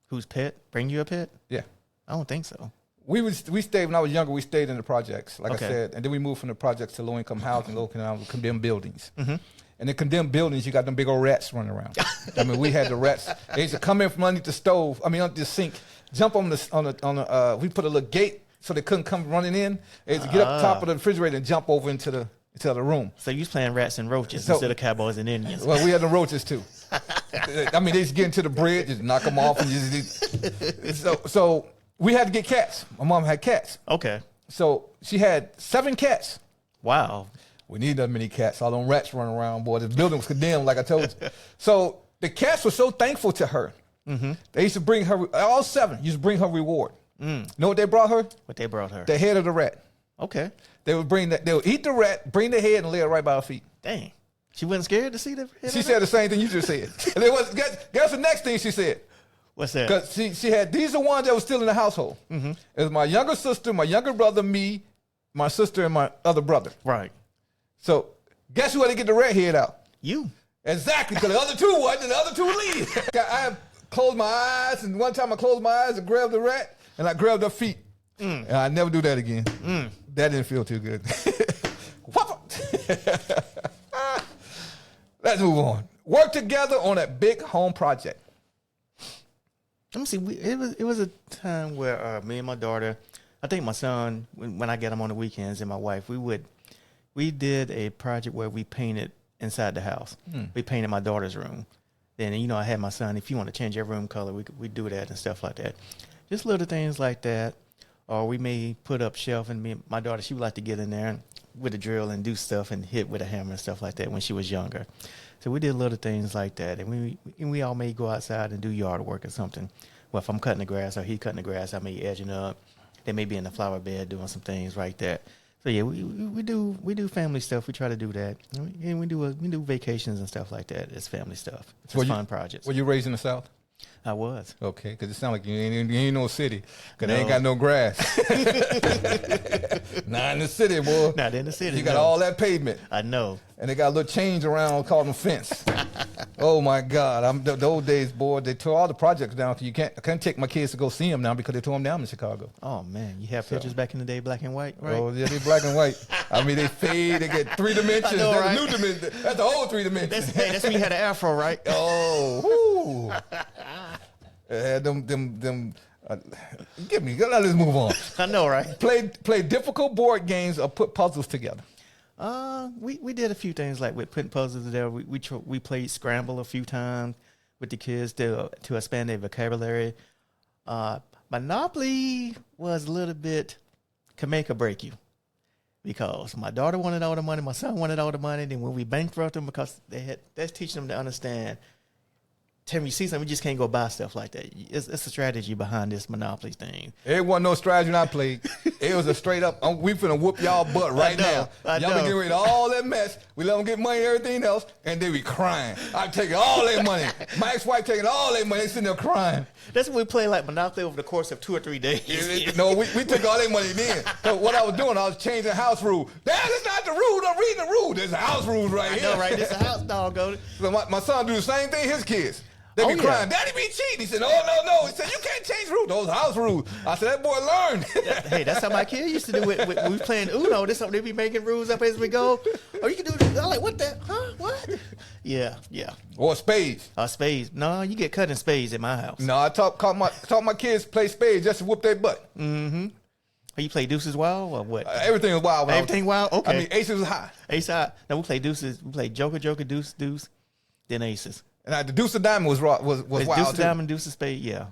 [SPEAKER 2] Whose pet bring you a pet?
[SPEAKER 1] Yeah.
[SPEAKER 2] I don't think so.
[SPEAKER 1] We stayed, when I was younger, we stayed in the projects, like
[SPEAKER 2] Okay.
[SPEAKER 1] I said. And then we moved from the projects to low-income housing, low-income condemned buildings.
[SPEAKER 2] Mm-hmm.
[SPEAKER 1] And in condemned buildings, you got them big old rats running around. I mean, we had the rats. They used to come in from underneath the stove, underneath the sink, jump on we put a little gate so they couldn't come running in. They used to get up top of the refrigerator and jump over into the room.
[SPEAKER 2] So you was playing rats and roaches instead of cowboys and Indians.
[SPEAKER 1] Well, we had the roaches too. I mean, they just get into the bread, just knock them off, and so we had to get cats. My mom had cats,
[SPEAKER 2] Okay.
[SPEAKER 1] so she had 7 cats.
[SPEAKER 2] Wow.
[SPEAKER 1] We need that many cats. All them rats running around, boy. The building was condemned, like I told you. So the cats were so thankful to her.
[SPEAKER 2] Mm-hmm.
[SPEAKER 1] They used to bring her, all 7 used to bring her reward. Know what they brought her?
[SPEAKER 2] What they brought her?
[SPEAKER 1] The head of the rat.
[SPEAKER 2] Okay.
[SPEAKER 1] They would eat the rat, bring the head, and lay it right by her feet.
[SPEAKER 2] Dang. She wasn't scared to see the head
[SPEAKER 1] She
[SPEAKER 2] of
[SPEAKER 1] said
[SPEAKER 2] it?
[SPEAKER 1] the same thing you just said. And guess the next thing she said?
[SPEAKER 2] What's that?
[SPEAKER 1] Because she had, these are ones that were still in the household.
[SPEAKER 2] Mm-hmm.
[SPEAKER 1] It was my younger sister, my younger brother, me, my sister, and my other brother.
[SPEAKER 2] Right.
[SPEAKER 1] So guess who had to get the rat head out?
[SPEAKER 2] You.
[SPEAKER 1] Exactly, because the other 2 wasn't, and the other 2 would leave. I closed my eyes, and one time I closed my eyes and grabbed the rat, and I grabbed her feet. And I never do that again. That didn't feel too good. Let's move on. Work together on a big home project.
[SPEAKER 2] Let me see. It was a time where me and my daughter, I think my son, when I get him on the weekends, and my wife, we did a project where we painted inside the house. We painted my daughter's room. Then, you know, I had my son, if you want to change your room color, we do that and stuff like that. Just little things like that. Or we may put up shelf, and my daughter, she would like to get in there with a drill and do stuff and hit with a hammer and stuff like that when she was younger. So we did little things like that. And we all may go outside and do yard work or something. Well, if I'm cutting the grass or he's cutting the grass, I may edging up. They may be in the flower bed doing some things like that. So yeah, we do family stuff. We try to do that, and we do vacations and stuff like that. It's family stuff. It's fun projects.
[SPEAKER 1] Were you raised in the South?
[SPEAKER 2] I was.
[SPEAKER 1] Okay, because it sounds like you ain't no city, because
[SPEAKER 2] No.
[SPEAKER 1] they ain't got no grass. Not in the city, boy.
[SPEAKER 2] Not in the city.
[SPEAKER 1] You got
[SPEAKER 2] no.
[SPEAKER 1] all that pavement,
[SPEAKER 2] I know.
[SPEAKER 1] and they got a little change around called them fence. Oh my God! The old days, boy, they tore all the projects down. I can't take my kids to go see them now because they tore them down in Chicago.
[SPEAKER 2] Oh man, you have pictures back in the day, black and white, right?
[SPEAKER 1] Oh yeah, they black and white. I mean, they fade. They get 3 dimensions.
[SPEAKER 2] I know,
[SPEAKER 1] That's
[SPEAKER 2] right?
[SPEAKER 1] a new dimension. That's the whole 3 dimensions.
[SPEAKER 2] That's when you had an afro, right?
[SPEAKER 1] Oh, whoo. Had them. Give me. Let's move on.
[SPEAKER 2] I know, right?
[SPEAKER 1] Play difficult board games or put puzzles together.
[SPEAKER 2] We did a few things like with putting puzzles together. We played Scramble a few times with the kids to expand their vocabulary. Monopoly was a little bit can make or break you, because my daughter wanted all the money, my son wanted all the money. Then when we bankrupted them, because that's teaching them to understand. Tell me, you see something, you just can't go buy stuff like that. It's a strategy behind this Monopoly thing.
[SPEAKER 1] It wasn't no strategy when I played. It was a straight up, we finna whoop y'all butt right now. Y'all been getting rid of all that mess. We let them get money and everything else, and they be crying. I'm taking all their money. My ex-wife taking all their money. They sitting there crying.
[SPEAKER 2] That's when we play like Monopoly over the course of 2 or 3 days.
[SPEAKER 1] No, we took all their money then. So what I was doing, I was changing house rule. That is not the rule. Don't read the rule. There's a house rules right here.
[SPEAKER 2] I know, right? This is a house dog, go.
[SPEAKER 1] So my son do the same thing. His kids. They be crying, Daddy be cheating. He said, oh, no. He said, you can't change rules. Those house rules. I said, that boy learned.
[SPEAKER 2] Hey, that's how my kid used to do it. When we playing Uno, this something they be making rules up as we go. Oh, you can do this. I'm like, what the? Huh? What? Yeah.
[SPEAKER 1] Or spades.
[SPEAKER 2] Spades. No, you get cut in spades at my house.
[SPEAKER 1] No, I taught my kids play spades just to whoop their butt.
[SPEAKER 2] Mm-hmm. Oh, you play deuces wild or what?
[SPEAKER 1] Everything was wild.
[SPEAKER 2] Everything wild? Okay.
[SPEAKER 1] I mean, aces was high.
[SPEAKER 2] Ace high. Now we play deuces. We play joker, deuce, then aces.
[SPEAKER 1] And the deuce of diamond was wild
[SPEAKER 2] Deuce of
[SPEAKER 1] too.
[SPEAKER 2] diamond, deuce of spade, yeah.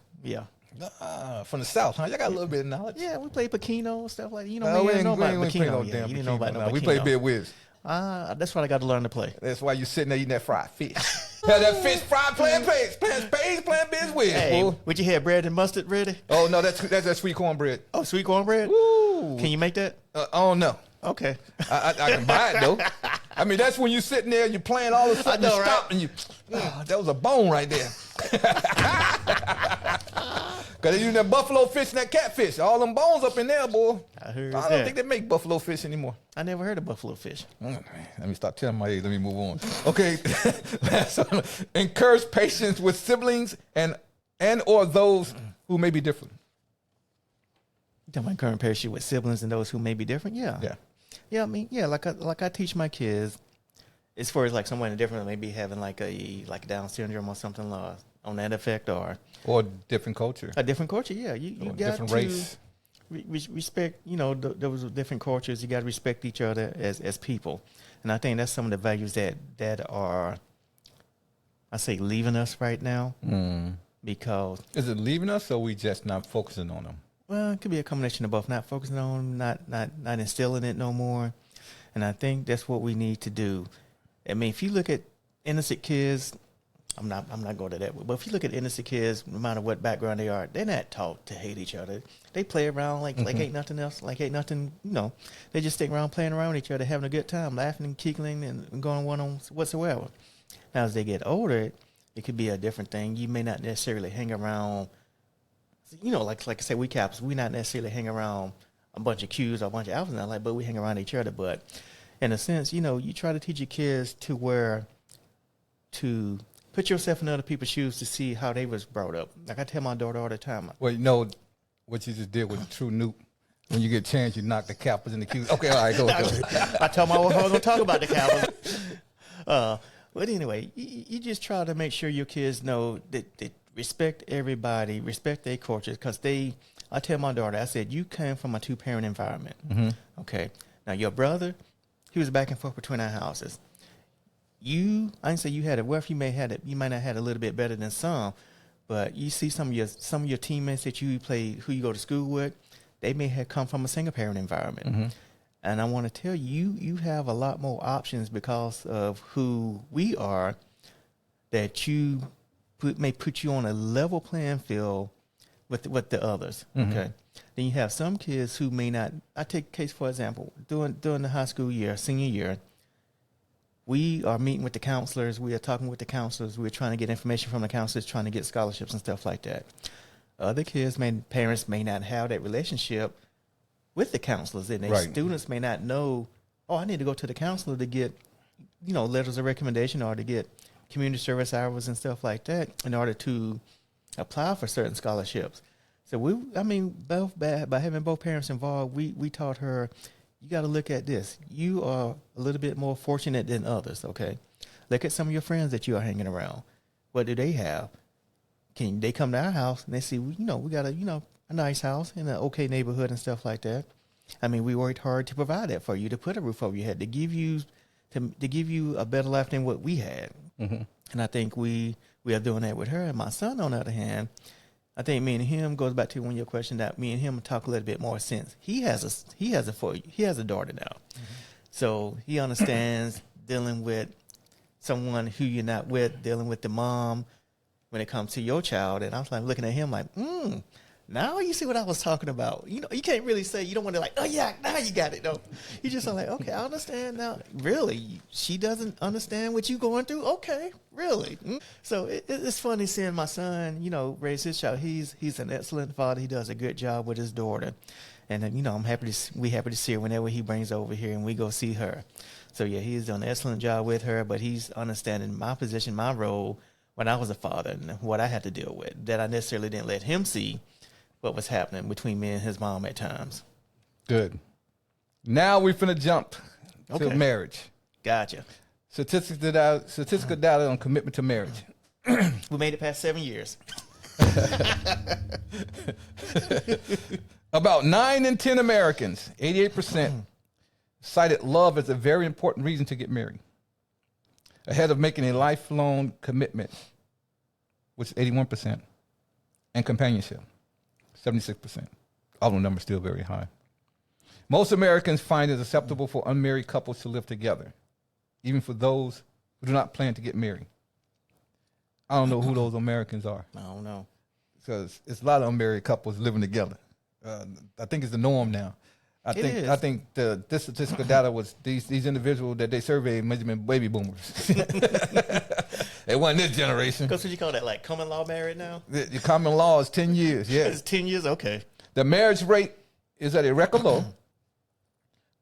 [SPEAKER 1] From the South, huh? Y'all got a little bit of knowledge.
[SPEAKER 2] Yeah, we played Pacino and stuff like that. You know,
[SPEAKER 1] No,
[SPEAKER 2] we
[SPEAKER 1] we
[SPEAKER 2] didn't know about
[SPEAKER 1] ain't play no
[SPEAKER 2] Pacino.
[SPEAKER 1] damn
[SPEAKER 2] You didn't know about
[SPEAKER 1] Pacino.
[SPEAKER 2] no
[SPEAKER 1] No, we
[SPEAKER 2] Pacino.
[SPEAKER 1] played Bid Whiz.
[SPEAKER 2] That's what I got to learn to play.
[SPEAKER 1] That's why you sitting there eating that fried fish. Had that fish fried, playing spades, playing Biz Whiz.
[SPEAKER 2] Hey,
[SPEAKER 1] Boy.
[SPEAKER 2] would you have bread and mustard ready?
[SPEAKER 1] Oh no, that's that sweet cornbread.
[SPEAKER 2] Oh, sweet cornbread?
[SPEAKER 1] Woo.
[SPEAKER 2] Can you make that?
[SPEAKER 1] Oh no.
[SPEAKER 2] Okay.
[SPEAKER 1] I can buy it though. I mean, that's when you sitting there, you playing all of a sudden,
[SPEAKER 2] I know,
[SPEAKER 1] you stop
[SPEAKER 2] right?
[SPEAKER 1] and you, that was a bone right there. Cause they using that buffalo fish and that catfish, all them bones up in there, boy.
[SPEAKER 2] I heard
[SPEAKER 1] I don't
[SPEAKER 2] that.
[SPEAKER 1] think they make buffalo fish anymore.
[SPEAKER 2] I never heard of buffalo fish.
[SPEAKER 1] Let me stop telling my age. Let me move on. Okay. Last one. Encourage patience with siblings and or those who may be different.
[SPEAKER 2] You talking about current parachute with siblings and those who may be different? Yeah. Yeah, I mean, yeah, like I teach my kids, as far as like someone different, maybe having like a Down syndrome or something on that effect, or
[SPEAKER 1] different culture.
[SPEAKER 2] a different culture. Yeah, you got
[SPEAKER 1] different
[SPEAKER 2] to
[SPEAKER 1] race.
[SPEAKER 2] Respect. You know, those different cultures. You got to respect each other as people, and I think that's some of the values that are, I say, leaving us right now. Because
[SPEAKER 1] is it leaving us, or we just not focusing on them?
[SPEAKER 2] Well, it could be a combination of both. Not focusing on, not instilling it no more. And I think that's what we need to do. I mean, if you look at innocent kids, I'm not going to that way. But if you look at innocent kids, no matter what background they are, they're not taught to hate each other. They play around like ain't nothing else, like ain't nothing. You know, they just stick around playing around with each other, having a good time, laughing and giggling and going one on whatsoever. Now, as they get older, it could be a different thing. You may not necessarily hang around. You know, like I say, we Caps, we not necessarily hang around a bunch of Qs or a bunch of Alphas, not like, but we hang around each other. But in a sense, you know, you try to teach your kids to put yourself in other people's shoes to see how they was brought up. Like I tell my daughter all the time.
[SPEAKER 1] Well, you know what you just did was a true nuke. When you get a chance, you knock the Kappas and the Qs. Okay, all right, go.
[SPEAKER 2] I told my wife I was going to talk about the Kappas. But anyway, you just try to make sure your kids know that respect everybody, respect their cultures, because I tell my daughter, I said, you came from a two-parent environment. Okay. Now, your brother, he was back and forth between our houses. I didn't say you had it rough. You might not have had a little bit better than some, but you see some of your teammates that you play, who you go to school with, they may have come from a single-parent environment. And I want to tell you, you have a lot more options because of who we are, that may put you on a level playing field with the others. Okay. Then you have some kids who may not. I take a case for example. During the high school year, senior year, we are meeting with the counselors. We are talking with the counselors. We're trying to get information from the counselors, trying to get scholarships and stuff like that. Other kids, parents may not have that relationship with the counselors, and their students may not know, I need to go to the counselor to get, letters of recommendation or to get community service hours and stuff like that in order to apply for certain scholarships. So by having both parents involved, we taught her, you got to look at this. You are a little bit more fortunate than others. Okay. Look at some of your friends that you are hanging around. What do they have? Can they come to our house and they see, we got a nice house in an okay neighborhood and stuff like that. I mean, we worked hard to provide that for you, to put a roof over your head, to give you a better life than what we had. And I think we are doing that with her. And my son, on the other hand, I think me and him goes back to one of your questions, that me and him talk a little bit more since he has a daughter now. So he understands dealing with someone who you're not with, dealing with the mom when it comes to your child. And I was like looking at him like, now you see what I was talking about. You can't really say, you don't want to like, oh yeah, now you got it. No, you just are like, okay, I understand now. Really? She doesn't understand what you're going through? Okay, really? So it's funny seeing my son, raise his child. He's an excellent father. He does a good job with his daughter. And I'm happy to see her whenever he brings her over here and we go see her. So yeah, he's done an excellent job with her, but he's understanding my position, my role when I was a father and what I had to deal with, that I necessarily didn't let him see what was happening between me and his mom at times.
[SPEAKER 1] Good. Now we're finna jump to marriage.
[SPEAKER 2] Gotcha.
[SPEAKER 1] Statistical data on commitment to marriage.
[SPEAKER 2] We made it past 7 years.
[SPEAKER 1] About 9 in 10 Americans, 88%, cited love as a very important reason to get married. ahead of making a lifelong commitment, which is 81%, and companionship, 76%. All the numbers still very high. Most Americans find it acceptable for unmarried couples to live together, even for those who do not plan to get married. I don't know who those Americans are.
[SPEAKER 2] I don't know.
[SPEAKER 1] Because it's a lot of unmarried couples living together. I think it's the norm now. I think this statistical data was these individuals that they surveyed must have been baby boomers. It wasn't this generation.
[SPEAKER 2] Because what you call that, like common law married now?
[SPEAKER 1] The common law is 10 years, yeah.
[SPEAKER 2] It's 10 years? Okay.
[SPEAKER 1] The marriage rate is at a record low,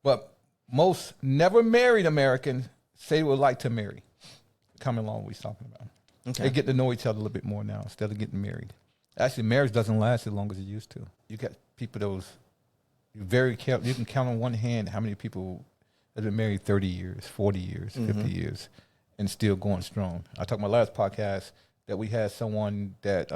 [SPEAKER 1] but most never married Americans say they would like to marry. Common law we're talking about.
[SPEAKER 2] Okay.
[SPEAKER 1] They get to know each other a little bit more now instead of getting married. Actually, marriage doesn't last as long as it used to. You got people those very careful. You can count on one hand how many people that have been married 30 years, 40 years, 50 years, and still going strong. I talked my last podcast that we had someone that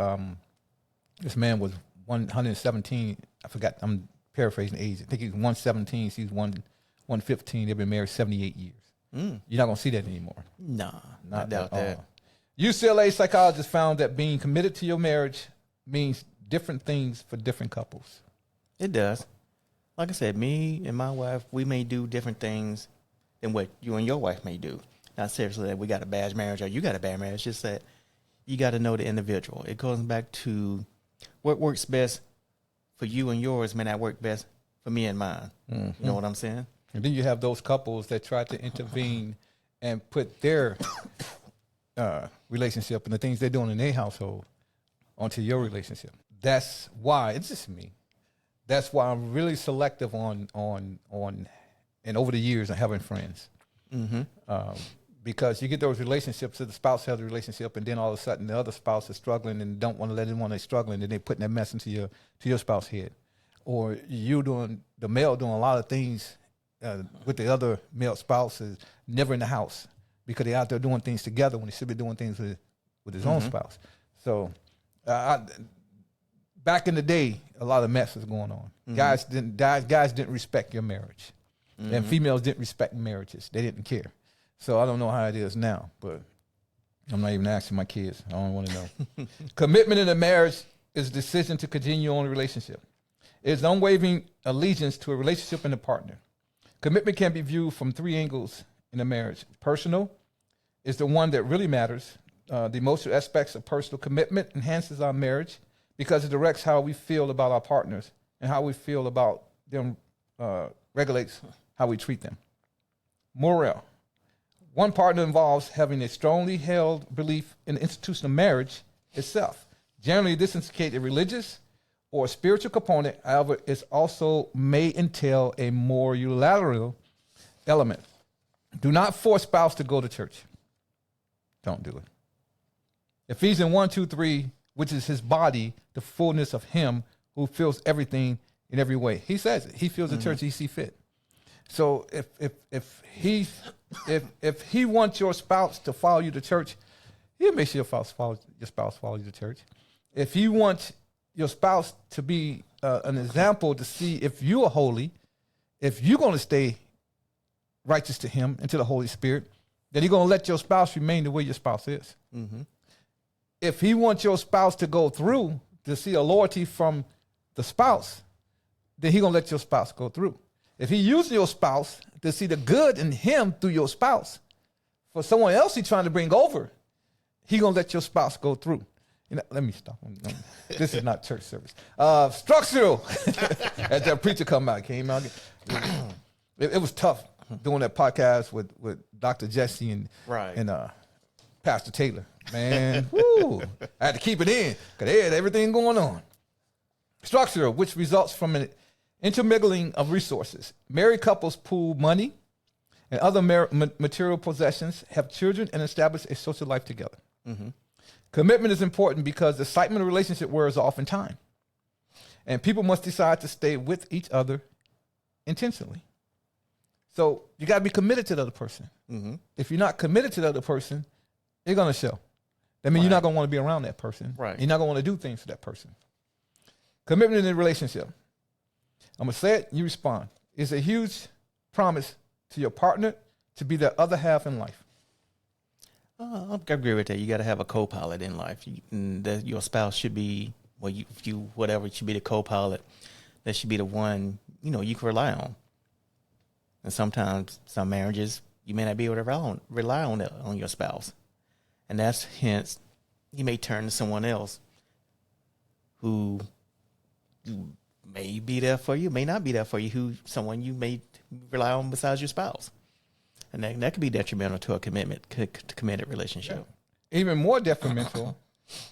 [SPEAKER 1] this man was 117. I forgot. I'm paraphrasing age. I think he was 117. She's 115. They've been married 78 years. You're not gonna see that anymore.
[SPEAKER 2] Nah,
[SPEAKER 1] Not
[SPEAKER 2] I doubt
[SPEAKER 1] at
[SPEAKER 2] that.
[SPEAKER 1] all. UCLA psychologists found that being committed to your marriage means different things for different couples.
[SPEAKER 2] It does. Like I said, me and my wife, we may do different things than what you and your wife may do. Not seriously that we got a bad marriage or you got a bad marriage. Just that you got to know the individual. It goes back to what works best for you and yours may not work best for me and mine. You know what I'm saying?
[SPEAKER 1] And then you have those couples that try to intervene and put their relationship and the things they're doing in their household onto your relationship. That's why, it's just me. That's why I'm really selective on and over the years on having friends. Because you get those relationships, so the spouse has a relationship, and then all of a sudden the other spouse is struggling and don't want to let anyone that's struggling, and they're putting that mess into your spouse's head. Or the male doing a lot of things with the other male spouses, never in the house, because they're out there doing things together when they should be doing things with his own spouse. So back in the day, a lot of mess was going on. Guys didn't respect your marriage. And females didn't respect marriages. They didn't care. So I don't know how it is now, but I'm not even asking my kids. I don't want to know. Commitment in a marriage is a decision to continue on a relationship. It is unwavering allegiance to a relationship and a partner. Commitment can be viewed from three angles in a marriage. Personal is the one that really matters. The emotional aspects of personal commitment enhances our marriage because it directs how we feel about our partners, and how we feel about them regulates how we treat them. Moral. One partner involves having a strongly held belief in the institution of marriage itself. Generally, this indicates a religious or spiritual component. However, it also may entail a more unilateral element. Do not force spouse to go to church. Don't do it. Ephesians 1:2-3, which is his body, the fullness of him who fills everything in every way. He says it. He fills the church he sees fit. So if he wants your spouse to follow you to church, he'll make sure your spouse follows you to church. If he wants your spouse to be an example to see if you are holy, if you're going to stay righteous to him and to the Holy Spirit, then he's going to let your spouse remain the way your spouse is. If he wants your spouse to go through to see a loyalty from the spouse, then he's going to let your spouse go through. If he uses your spouse to see the good in him through your spouse, for someone else he's trying to bring over, he's going to let your spouse go through. You know, let me stop. This is not church service. Structural. As that preacher came out. It was tough doing that podcast with Dr. Jesse and Pastor Taylor. Man, woo. I had to keep it in because they had everything going on. Structural, which results from an intermingling of resources. Married couples pool money and other material possessions, have children, and establish a social life together. Commitment is important because the excitement of a relationship wears off in time. And people must decide to stay with each other intentionally. So you got to be committed to the other person. If you're not committed to the other person, it's going to show. That means you're not going to want to be around that person. You're not going to want to do things for that person. Commitment in a relationship. I'm going to say it, you respond. It's a huge promise to your partner to be their other half in life.
[SPEAKER 2] I agree with that. You got to have a co-pilot in life. Your spouse should be, well, whatever should be the co-pilot. That should be the one, you can rely on. And sometimes some marriages, you may not be able to rely on your spouse. And that's hence, you may turn to someone else who may be there for you, may not be there for you, someone you may rely on besides your spouse. And that could be detrimental to a committed relationship.
[SPEAKER 1] Yeah. Even more detrimental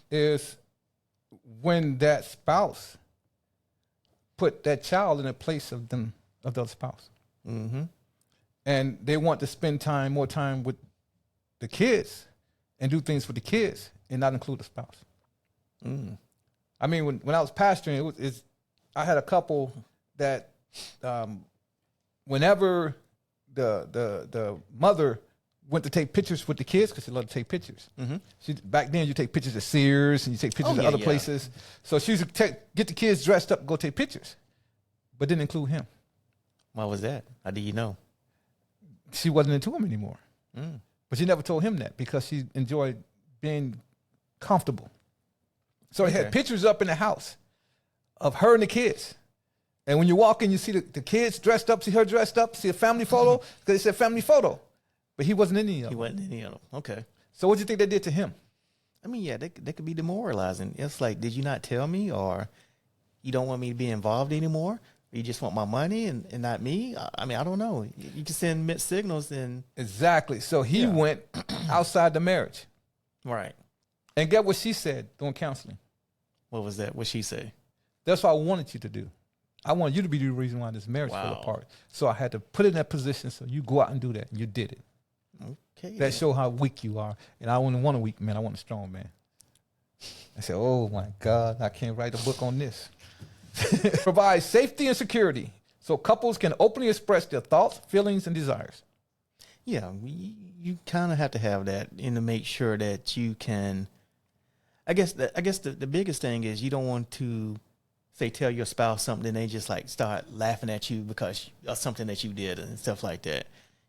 [SPEAKER 1] is when that spouse put that child in the place of the other spouse.
[SPEAKER 2] Mm-hmm.
[SPEAKER 1] And they want to spend more time with the kids and do things for the kids and not include the spouse.
[SPEAKER 2] Mm.
[SPEAKER 1] I mean, when I was pastoring, I had a couple that whenever the mother went to take pictures with the kids, because she loved to take pictures.
[SPEAKER 2] Mm-hmm.
[SPEAKER 1] Back then, you take pictures of Sears and you take pictures of other places. So she used to get the kids dressed up and go take pictures, but didn't include him.
[SPEAKER 2] Why was that? How do you know?
[SPEAKER 1] She wasn't into him anymore.
[SPEAKER 2] Mm.
[SPEAKER 1] But she never told him that because she enjoyed being comfortable. So he had pictures up in the house of her and the kids. And when you walk in, you see the kids dressed up, see her dressed up, see a family photo, because it said family photo. But he wasn't in any of them.
[SPEAKER 2] He wasn't in any of them. Okay.
[SPEAKER 1] So what do you think they did to him?
[SPEAKER 2] I mean, yeah, that could be demoralizing. It's like, did you not tell me, or you don't want me to be involved anymore? Or you just want my money and not me? I mean, I don't know. You can send mixed signals and...
[SPEAKER 1] Exactly. So he went outside the marriage.
[SPEAKER 2] Right.
[SPEAKER 1] And get what she said during counseling.
[SPEAKER 2] What was that? What'd she say?
[SPEAKER 1] That's what I wanted you to do. I wanted you to be the reason why this marriage fell apart. So I had to put it in that position so you go out and do that. And you did it.
[SPEAKER 2] Okay.
[SPEAKER 1] That showed how weak you are. And I wouldn't want a weak man. I want a strong man. I said, oh, my God, I can't write a book on this. Provide safety and security so couples can openly express their thoughts, feelings, and desires.
[SPEAKER 2] Yeah, you kind of have to have that and to make sure that you can... I guess the biggest thing is you don't want to say tell your spouse something and they just like start laughing at you because of something that you did and stuff like that.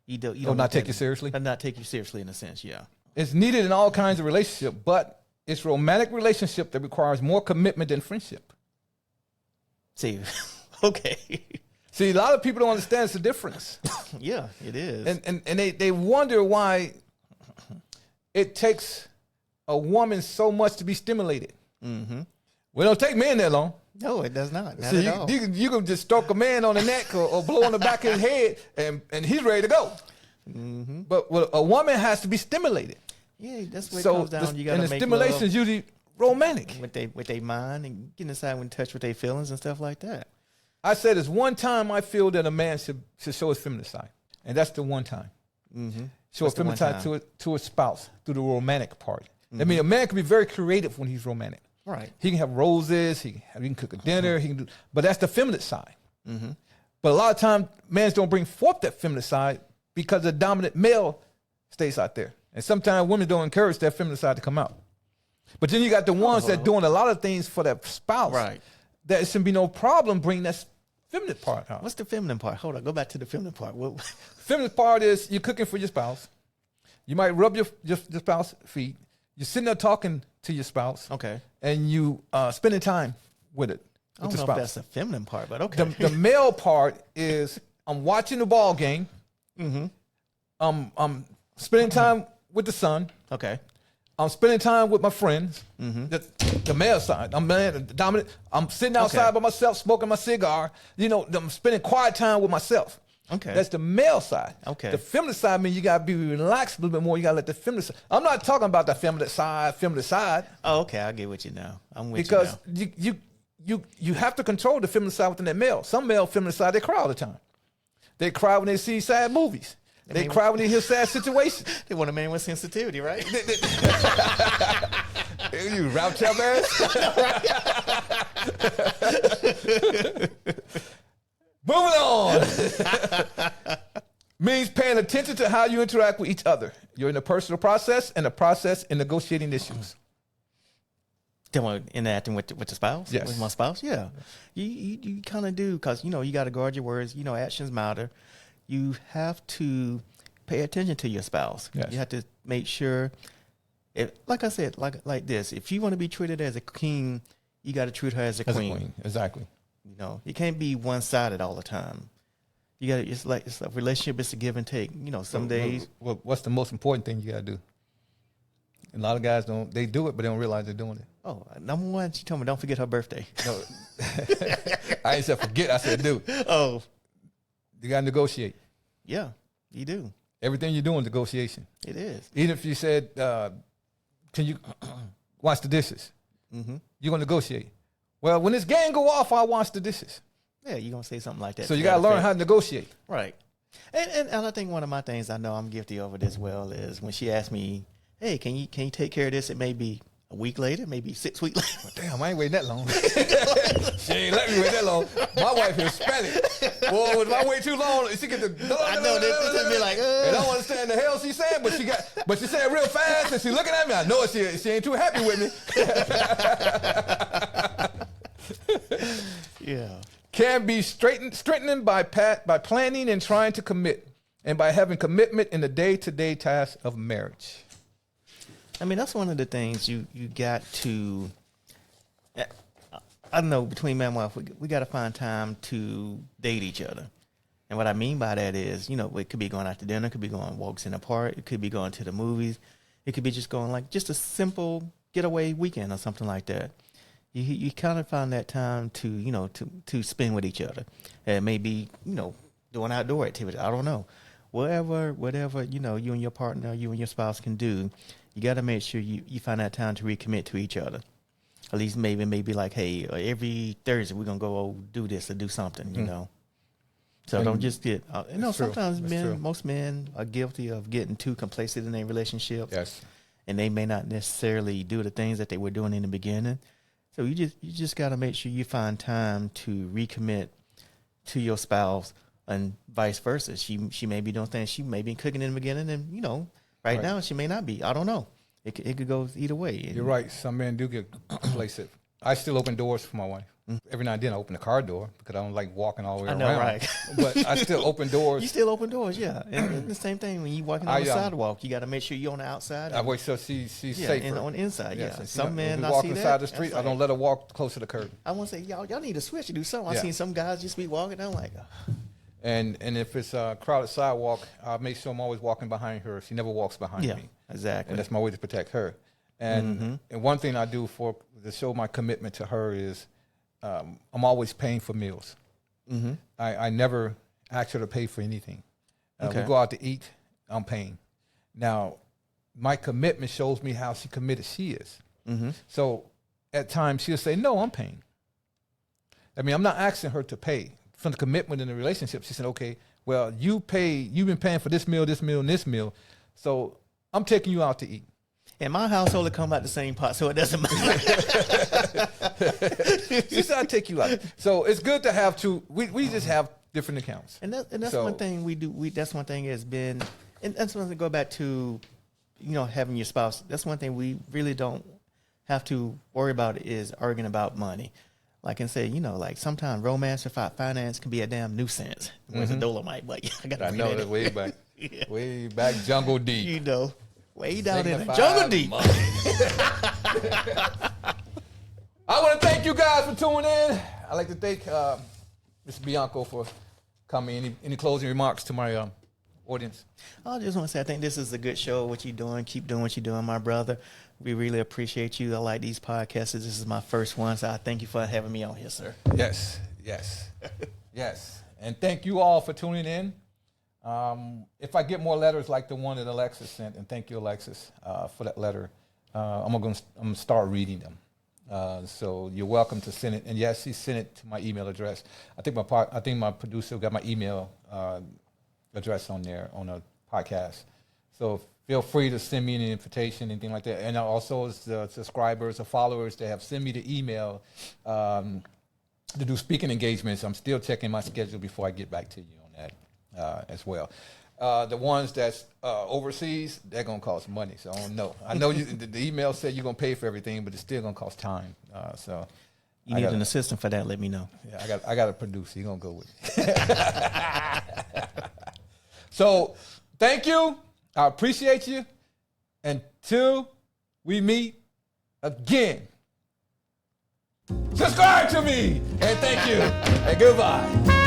[SPEAKER 2] You don't
[SPEAKER 1] not take you seriously?
[SPEAKER 2] Not take you seriously in a sense, yeah.
[SPEAKER 1] It's needed in all kinds of relationships, but it's romantic relationship that requires more commitment than friendship.
[SPEAKER 2] See, okay.
[SPEAKER 1] See, a lot of people don't understand the difference.
[SPEAKER 2] Yeah, it is.
[SPEAKER 1] And they wonder why it takes a woman so much to be stimulated.
[SPEAKER 2] Mm-hmm.
[SPEAKER 1] Well, it don't take men that long.
[SPEAKER 2] No, it does not. Not
[SPEAKER 1] See,
[SPEAKER 2] at all.
[SPEAKER 1] You can just stroke a man on the neck or blow on the back of his head, and he's ready to go.
[SPEAKER 2] Mm-hmm.
[SPEAKER 1] But a woman has to be stimulated.
[SPEAKER 2] Yeah, that's what it comes down. You got to
[SPEAKER 1] and the
[SPEAKER 2] make
[SPEAKER 1] stimulation is usually romantic.
[SPEAKER 2] With their mind and getting inside in touch with their feelings and stuff like that.
[SPEAKER 1] I said there's one time I feel that a man should show his feminine side, and that's the one time.
[SPEAKER 2] Mm-hmm.
[SPEAKER 1] Show his feminine side to his spouse through the romantic part. Mm-hmm. I mean, a man can be very creative when he's romantic.
[SPEAKER 2] Right.
[SPEAKER 1] He can have roses. He can cook a dinner. He can do, but that's the feminine side.
[SPEAKER 2] Mm-hmm.
[SPEAKER 1] But a lot of times, men don't bring forth that feminine side because the dominant male stays out there, and sometimes women don't encourage that feminine side to come out. But then you got the ones that doing a lot of things for their spouse.
[SPEAKER 2] Right.
[SPEAKER 1] That it should be no problem bringing that feminine part out.
[SPEAKER 2] What's the feminine part? Hold on, go back to the feminine part.
[SPEAKER 1] Feminine part is you're cooking for your spouse. You might rub your spouse's feet. You're sitting there talking to your spouse.
[SPEAKER 2] Okay.
[SPEAKER 1] And you spending time with it.
[SPEAKER 2] I don't know if that's the feminine part, but okay.
[SPEAKER 1] The male part is I'm watching the ball game.
[SPEAKER 2] Mm-hmm.
[SPEAKER 1] I'm spending time with the son.
[SPEAKER 2] Okay.
[SPEAKER 1] I'm spending time with my friends.
[SPEAKER 2] Mm-hmm.
[SPEAKER 1] The male side. I'm dominant. I'm sitting outside by myself, smoking my cigar. I'm spending quiet time with myself.
[SPEAKER 2] Okay.
[SPEAKER 1] That's the male side.
[SPEAKER 2] Okay.
[SPEAKER 1] The feminine side means you gotta be relaxed a little bit more. You gotta let the feminine side. I'm not talking about the feminine side.
[SPEAKER 2] Oh, okay. I get what you now. I'm with
[SPEAKER 1] because
[SPEAKER 2] you now.
[SPEAKER 1] you have to control the feminine side within that male. Some male feminine side, they cry all the time. They cry when they see sad movies. They cry when they hear sad situations.
[SPEAKER 2] They want a man with sensitivity, right?
[SPEAKER 1] You rap chap ass. Moving on. Means paying attention to how you interact with each other. You're in the personal process and the process in negotiating issues.
[SPEAKER 2] Interacting with the spouse?
[SPEAKER 1] Yes.
[SPEAKER 2] With my spouse? Yeah. You kind of do because, you got to guard your words. Actions matter. You have to pay attention to your spouse.
[SPEAKER 1] Yes.
[SPEAKER 2] You have to make sure, like I said, like this, if you want to be treated as a king, you got to treat her as a queen.
[SPEAKER 1] Exactly.
[SPEAKER 2] You know, you can't be one-sided all the time. You got to, it's a relationship. It's a give and take. You know, some days.
[SPEAKER 1] What's the most important thing you got to do? A lot of guys they do it, but they don't realize they're doing it.
[SPEAKER 2] Oh, number one, she told me don't forget her birthday.
[SPEAKER 1] No, I ain't said forget. I said do.
[SPEAKER 2] Oh,
[SPEAKER 1] you got to negotiate.
[SPEAKER 2] Yeah, you do.
[SPEAKER 1] Everything you do is negotiation.
[SPEAKER 2] It is.
[SPEAKER 1] Even if you said, "Can you wash the dishes?"
[SPEAKER 2] Mm-hmm.
[SPEAKER 1] You're gonna negotiate. Well, when this game go off, I wash the dishes.
[SPEAKER 2] Yeah, you're gonna say something like that.
[SPEAKER 1] So you gotta learn how to negotiate.
[SPEAKER 2] Right. And I think one of my things I know I'm guilty of it as well is when she asked me, "Hey, can you take care of this?" It may be a week later, maybe 6 weeks later.
[SPEAKER 1] Damn, I ain't waiting that long. She ain't let me wait that long. My wife is Hispanic. Well, if I wait too long, she get the.
[SPEAKER 2] I know this be like.
[SPEAKER 1] And I don't understand the hell she's saying, but she said it real fast, and she looking at me. I know she ain't too happy with me.
[SPEAKER 2] Yeah.
[SPEAKER 1] Can be strengthening by planning and trying to commit, and by having commitment in the day-to-day tasks of marriage.
[SPEAKER 2] I mean, that's one of the things you got to. I don't know, between man and wife, we got to find time to date each other. And what I mean by that is, you know, it could be going out to dinner, it could be going walks in the park, it could be going to the movies, it could be just going like just a simple getaway weekend or something like that. You kind of find that time to, you know, to spend with each other. It may be, you know, doing outdoor activities. I don't know. Whatever, you know, you and your partner, you and your spouse can do, you got to make sure you find that time to recommit to each other. At least maybe like, hey, every Thursday we're going to go do this or do something, you know. So don't just get, you know, sometimes most men are guilty of getting too complacent in their relationship.
[SPEAKER 1] Yes.
[SPEAKER 2] And they may not necessarily do the things that they were doing in the beginning. So you just got to make sure you find time to recommit to your spouse and vice versa. She may be doing things, she may be cooking in the beginning, and, you know, right now she may not be. I don't know. It could go either way.
[SPEAKER 1] You're right. Some men do get complacent. I still open doors for my wife. Every now and then I open the car door because I don't like walking all the way around.
[SPEAKER 2] I know, right.
[SPEAKER 1] But I still open doors.
[SPEAKER 2] You still open doors, yeah. And the same thing when you walking on the sidewalk, you got to make sure you're on the outside.
[SPEAKER 1] I wait till she's safer.
[SPEAKER 2] And on the inside,
[SPEAKER 1] yes.
[SPEAKER 2] yeah. Some men
[SPEAKER 1] walk inside the street. I don't let her walk close to the curb.
[SPEAKER 2] I want to say, y'all need to switch and do something. I've seen some guys just be walking. I'm like,
[SPEAKER 1] And if it's a crowded sidewalk, I make sure I'm always walking behind her. She never walks behind me.
[SPEAKER 2] Exactly.
[SPEAKER 1] And that's my way to protect her. And one thing I do to show my commitment to her is I'm always paying for meals. I never ask her to pay for anything. We go out to eat, I'm paying. Now, my commitment shows me how committed she is. So at times she'll say, no, I'm paying. I mean, I'm not asking her to pay. From the commitment in the relationship, she said, okay, well, you've been paying for this meal, and this meal. So I'm taking you out to eat.
[SPEAKER 2] In my household, it come out the same pot, so it doesn't matter.
[SPEAKER 1] She said, I'll take you out. So it's good to have we just have different accounts.
[SPEAKER 2] And that's one thing we do. That's one thing has been, and that's one thing to go back to, you know, having your spouse. That's one thing we really don't have to worry about is arguing about money. Like I say, you know, like sometimes romance or finance can be a damn nuisance. Where's the Dolomite? But I know
[SPEAKER 1] that way back. Way back jungle deep.
[SPEAKER 2] You know, way down in the jungle deep.
[SPEAKER 1] I want to thank you guys for tuning in. I'd like to thank Mr. Bianco for coming. Any closing remarks to my audience?
[SPEAKER 2] I just want to say I think this is a good show. What you're doing, keep doing what you're doing, my brother. We really appreciate you. I like these podcasts. This is my first one, so I thank you for having me on here, sir.
[SPEAKER 1] Yes. Yes. And thank you all for tuning in. If I get more letters like the one that Alexis sent, and thank you, Alexis, for that letter, I'm gonna start reading them. So you're welcome to send it. And yes, he sent it to my email address. I think my producer got my email address on there on a podcast. So feel free to send me an invitation, anything like that. And also, as the subscribers or followers that have sent me the email to do speaking engagements, I'm still checking my schedule before I get back to you on that as well. The ones that's overseas, they're going to cost money, so I don't know. I know the email said you're going to pay for everything, but it's still going to cost time. So
[SPEAKER 2] you need an assistant for that, let me know.
[SPEAKER 1] Yeah, I got a producer. He's going to go with it. So thank you. I appreciate you. Until we meet again. Subscribe to me. And thank you. And goodbye.